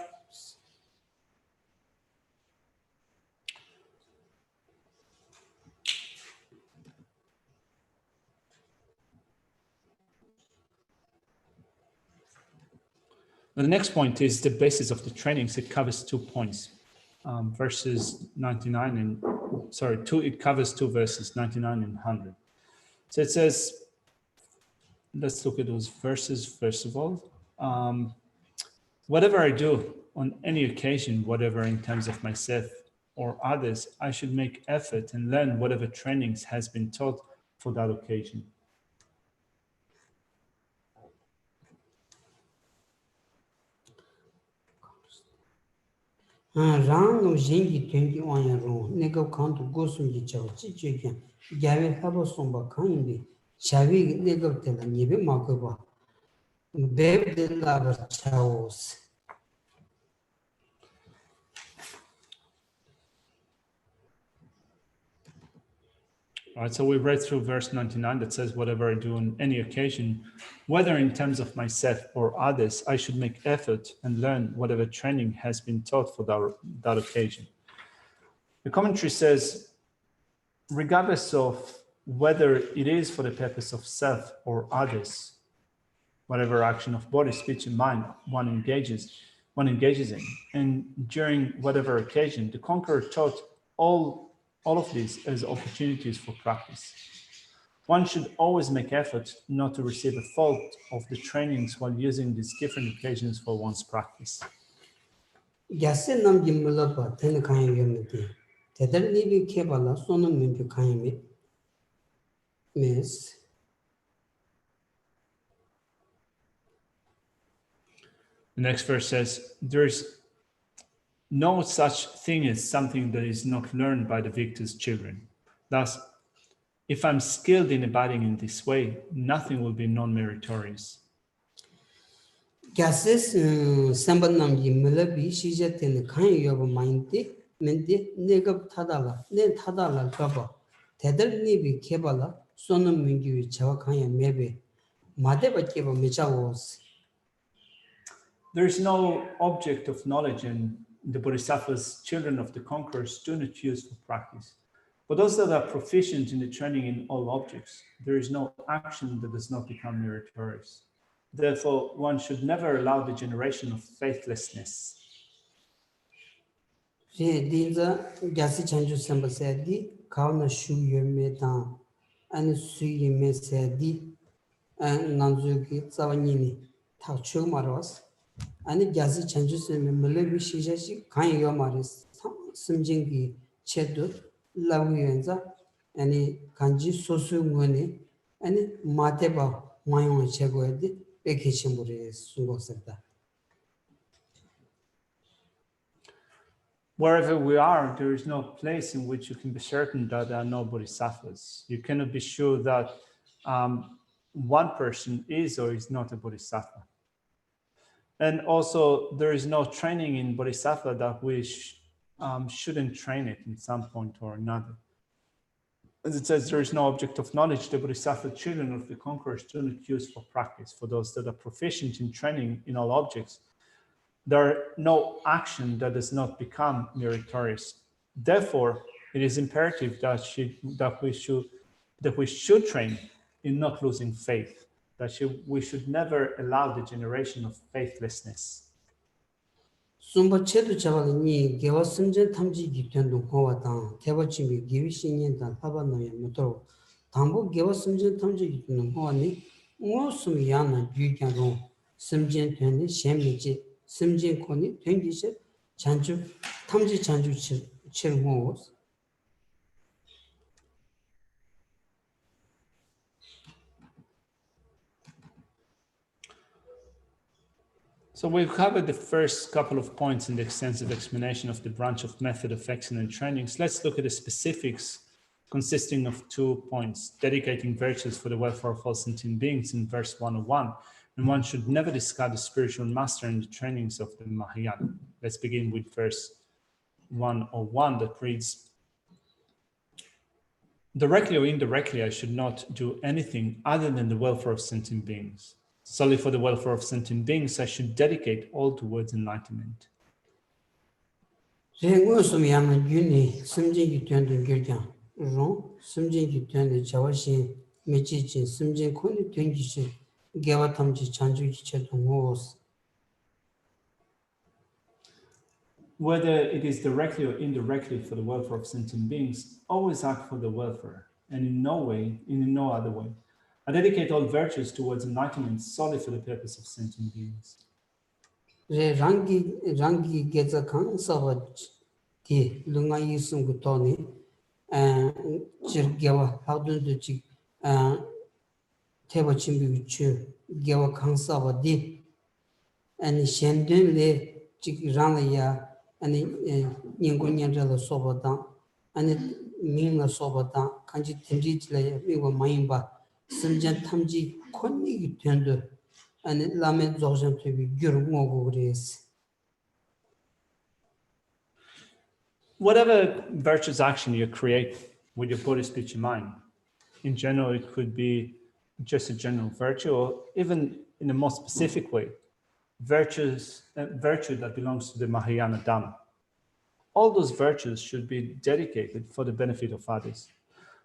A: The next point is the basis of the trainings. It covers 2 points, verses 99 and, it covers 2 verses, 99 and 100. So it says, let's look at those verses first of all. Whatever I do on any occasion, whatever in terms of myself or others, I should make effort and learn whatever trainings has been taught for that occasion.
D: Rangam shengi tengi wanyaro negav kandu gosumji chaw chiche kya gyave haba somba kanyimbi chavi negav telam yebe makoba bebtel labar chawos.
A: All right, so we read through verse 99 that says, whatever I do on any occasion, whether in terms of myself or others, I should make effort and learn whatever training has been taught for that occasion. The commentary says, regardless of whether it is for the purpose of self or others, whatever action of body, speech, and mind one engages in, and during whatever occasion, the conqueror taught all of these as opportunities for practice. One should always make effort not to receive a fault of the trainings while using these different occasions for one's practice.
D: Gyase namgi mulapa tena kanyam yomiti. Tedar nibi kebala sonam mintu kanyami mes.
A: The next verse says, there is no such thing as something that is not learned by the victor's children. Thus, if I'm skilled in abiding in this way, nothing will be non-meritorious.
D: Gyase sambat namgi mulabi shija tena kanyam yoba mainti mente negab tadala, ne tadala gaba. Tedar nibi kebala sonam mintu chawa kanyam mebe. Madeba keba mechawos.
A: There is no object of knowledge, and the Bodhisattva's children of the conquerors do not use for practice. For those that are proficient in the training in all objects, there is no action that does not become meritorious. Therefore, one should never allow the generation of faithlessness.
D: Dinza Gyasi Chanju Samba Sadi, Kauna Shu Yome Tan, and Sui Me Sadi, and Nanzuki Savanini, Tauchu Maros, and Gyasi Chanju Samba Malabi Shijashi, Kan Yomaris, Simjingi Chedu, Lawienza, and Kanji Sosu Muni, 아니 마테바 마용 제거에디 백해심부리 순고서다.
A: Wherever we are, there is no place in which you can be certain that there are no bodhisattvas. You cannot be sure that one person is or is not a bodhisattva. And also, there is no training in bodhisattva that we shouldn't train it in some point or another. As it says, there is no object of knowledge the bodhisattva children of the conquerors do not use for practice. For those that are proficient in training in all objects, there are no action that does not become meritorious. Therefore, it is imperative that we should train in not losing faith. We should never allow the generation of faithlessness.
D: 숨바 체도 잡아니 개와 심전 탐지 기견도 고와다 개버침이 기위신년다 하바노야 못도 담보 개와 심전 탐지 기견도 고와니 무슨 야나 규견도 심전 되는 셈미지 심전 코니 된기시 잔주 탐지 잔주 칠모
A: So we've covered the first couple of points in the extensive explanation of the branch of method of excellent trainings. Let's look at the specifics consisting of 2 points: dedicating virtues for the welfare of all sentient beings in verse 101. And one should never discard the spiritual master in the trainings of the Mahayana. Let's begin with verse 101 that reads, directly or indirectly, I should not do anything other than the welfare of sentient beings. Solely for the welfare of sentient beings, I should dedicate all towards enlightenment. Whether it is directly or indirectly for the welfare of sentient beings, always act for the welfare, and in no other way. I dedicate all virtues towards enlightenment solely for the purpose of sentient beings.
D: Rangi geza kang sawa di lunga yisung gutoni jirgewa haudun du jik teba chimbi uchu gewa kang sawa di and shendun le jik rangla ya and nyingu nyanjala soba dang and mingla soba dang kanji timji jila miwa mayimba 심전 탐지 권익이 된다. 아니 라멘 조선 TV gyurmogo 그래서.
A: Whatever virtuous action you create with your body, speech, and mind, in general, it could be just a general virtue, or even in a more specific way, virtue that belongs to the Mahayana Dhamma. All those virtues should be dedicated for the benefit of others.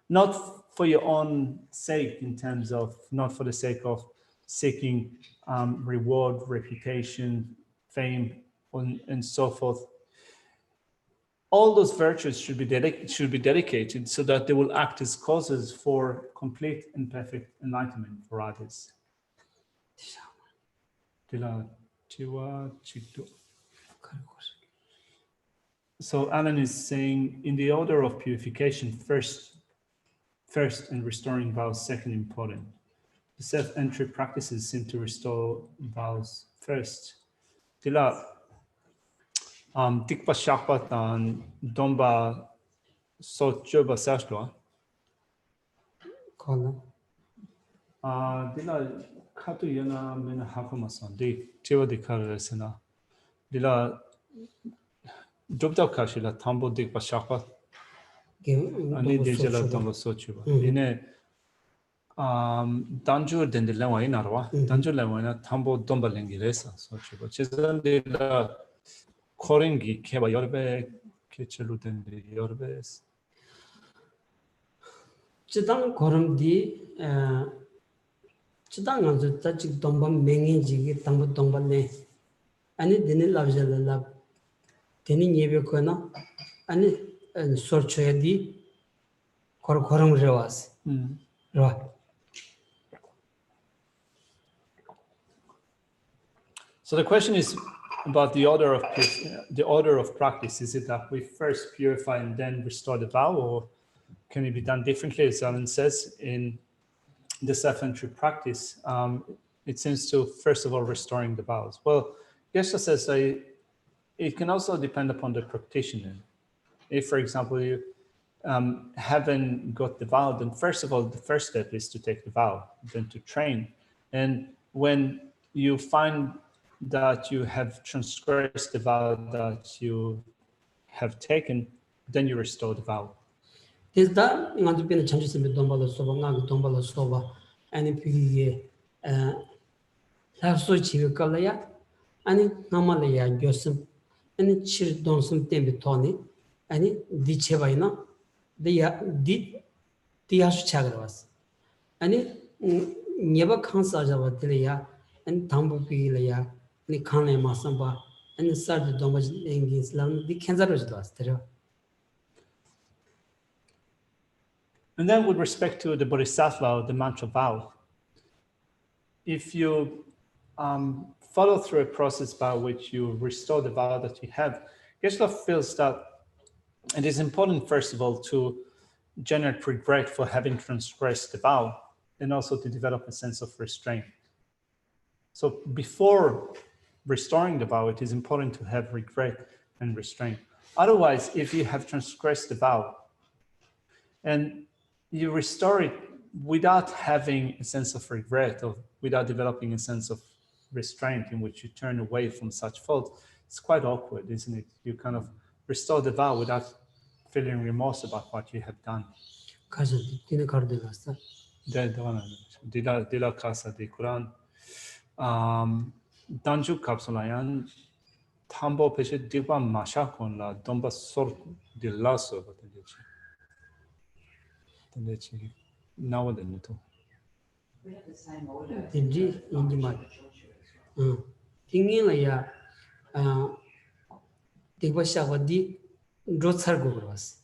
A: Not for your own sake, in terms of, not for the sake of seeking reward, reputation, fame, and so forth. All those virtues should be dedicated so that they will act as causes for complete and perfect enlightenment for others. So Alan is saying, in the order of purification, first and restoring vows second important. The self-entry practices seem to restore vows first. Tila tikpa shakpa tan domba so choba sashwa.
D: Kola.
A: Dila katu yana mena hakumasan di tiwa dikara sena. Dila jobda kashila tambo tikpa shakpa. Ani dejala tambo sochuba. Ine danjur dende lewa inarwa. Danjur lewa ina tambo domba lengi resa sochuba. Chizan dila koringi keba yorbe kechelu dende yorbes.
D: Chidang koram di chidang anzu tachik domba mengi jigi tambo domba le. Ani dini labjala lab. Dini nyebe kona. Ani sorchoya di koram rewas. Right.
A: So the question is about the order of practice. Is it that we first purify and then restore the vow, or can it be done differently? As Alan says in the self-entry practice, it seems to, first of all, restoring the vows. Well, Geshe says it can also depend upon the practitioner. If, for example, you haven't got the vow, then first of all, the first step is to take the vow, then to train. And when you find that you have transgressed the vow that you have taken, then you restore the vow.
D: Desda ngandu pina chanchu simbe dombalo soba nga dombalo soba ani pigi lafso chiga kala ya ani ngamala ya gyosum ani chir donsum tembe toni ani di chebaina di yasu chagarwas ani nyeba khansa jawa dile ya ani thambu pigi la ya ani khanle masamba ani sardu dombaj engi islam di kenzaro jwas tere.
A: And then with respect to the Bodhisattva, the mantra vow, if you follow through a process by which you restore the vow that you have, Geshe feels that it is important, first of all, to generate regret for having transgressed the vow and also to develop a sense of restraint. So before restoring the vow, it is important to have regret and restraint. Otherwise, if you have transgressed the vow and you restore it without having a sense of regret or without developing a sense of restraint in which you turn away from such fault, it's quite awkward, isn't it? You kind of restore the vow without feeling remorse about what you have done.
D: Kaja dine kardu nasta.
A: Dila kasa di Quran. Danju kapsulayan tambo peshe digba masha kon la domba sor di laso batendechi. Tendechi nawaden to.
B: We have the same order.
D: Dinji inji mat. Tingin la ya digba shawa di rotsar go gras.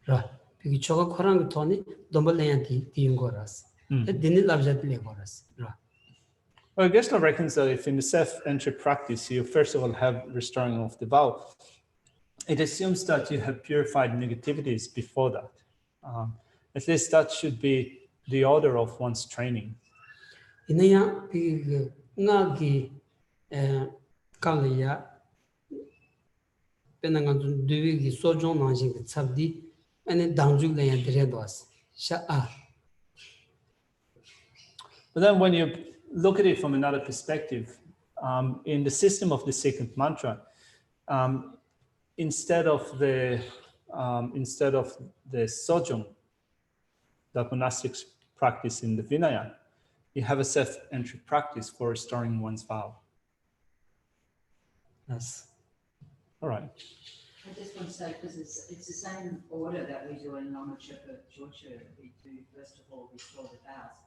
D: Ra pigi choga khorang thoni domba layan di ngoras. Dine labjat le goras. Ra.
A: Well, Geshe reckons that if in the self-entry practice you first of all have restoring of the vow, it assumes that you have purified negativities before that. At least that should be the order of one's training.
D: Inaya pigi ngagi kalya penangan duwi gi sojong nanjing tsabdi ane dangjuk layan dire dos. Sha
A: But then when you look at it from another perspective, in the system of the second mantra, instead of the sojong, that monastics practice in the Vinaya, you have a self-entry practice for restoring one's vow.
D: Yes.
A: All right.
B: I just want to say, because it's the same order that we do in Namachapa Jocha. We do first of all restore the vows,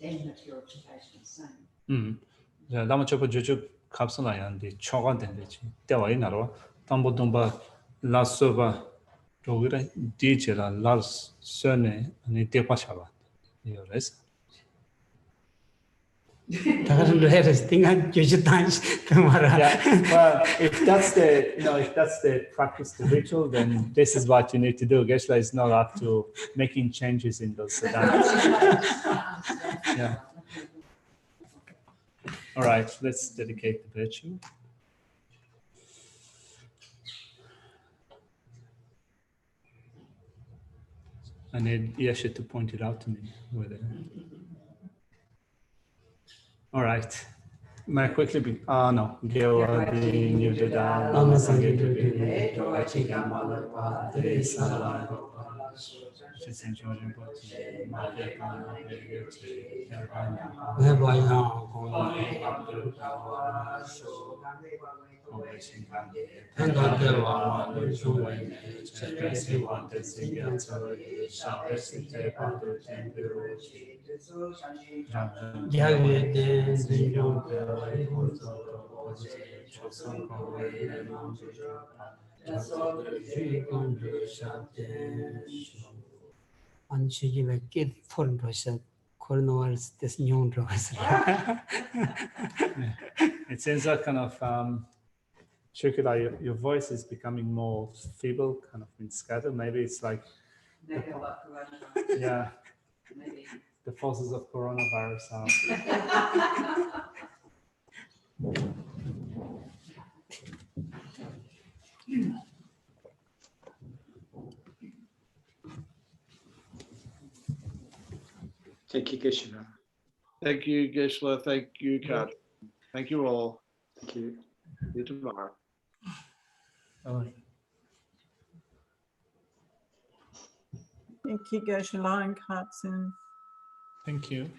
B: then the purification is same.
A: Namachapa Jocha kapsulayan di choga dendechi. Dewa inaro tambo domba lasoba rogira dijera lars sone ani depashaba. Yes.
D: Taran leres tinga jujitanj tomara.
A: Yeah, well, if that's the practice, the ritual, then this is what you need to do. Geshe is not up to making changes in those sadhanas. Yeah. All right, let's dedicate the virtue. I need Yeshe to point it out to me. All right. May I quickly be? No. Gewa di Nivida Lama Sangetu Dine Toachika Malapa Trisala Chisen Jordan Boti Madhepana Vegeti Nirvana
D: Nebaya
A: Abdul Kawa So Koveshinkan
D: Penda Deva
A: Lujuwe Chekesi Wante Singato Shapesite Padu Tempiruchi
D: Yahweh de Zinyo Anchigi like get foreign Russia, coronavirus, this new drugs.
A: It seems that kind of Shukila, your voice is becoming more feeble, kind of been scattered. Maybe it's like,
B: Maybe like corona.
A: yeah,
B: Maybe
A: the forces of coronavirus out.
F: Thank you, Geshula.
G: Thank you, Gisela. Thank you, Kat. Thank you all.
F: Thank you.
G: See you tomorrow.
H: Thank you, Geshe-la and Katzin.
A: Thank you.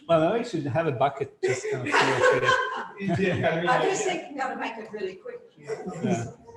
A: Well, I should have a bucket just kind of
B: I just think we gotta make it really quick.
A: yeah.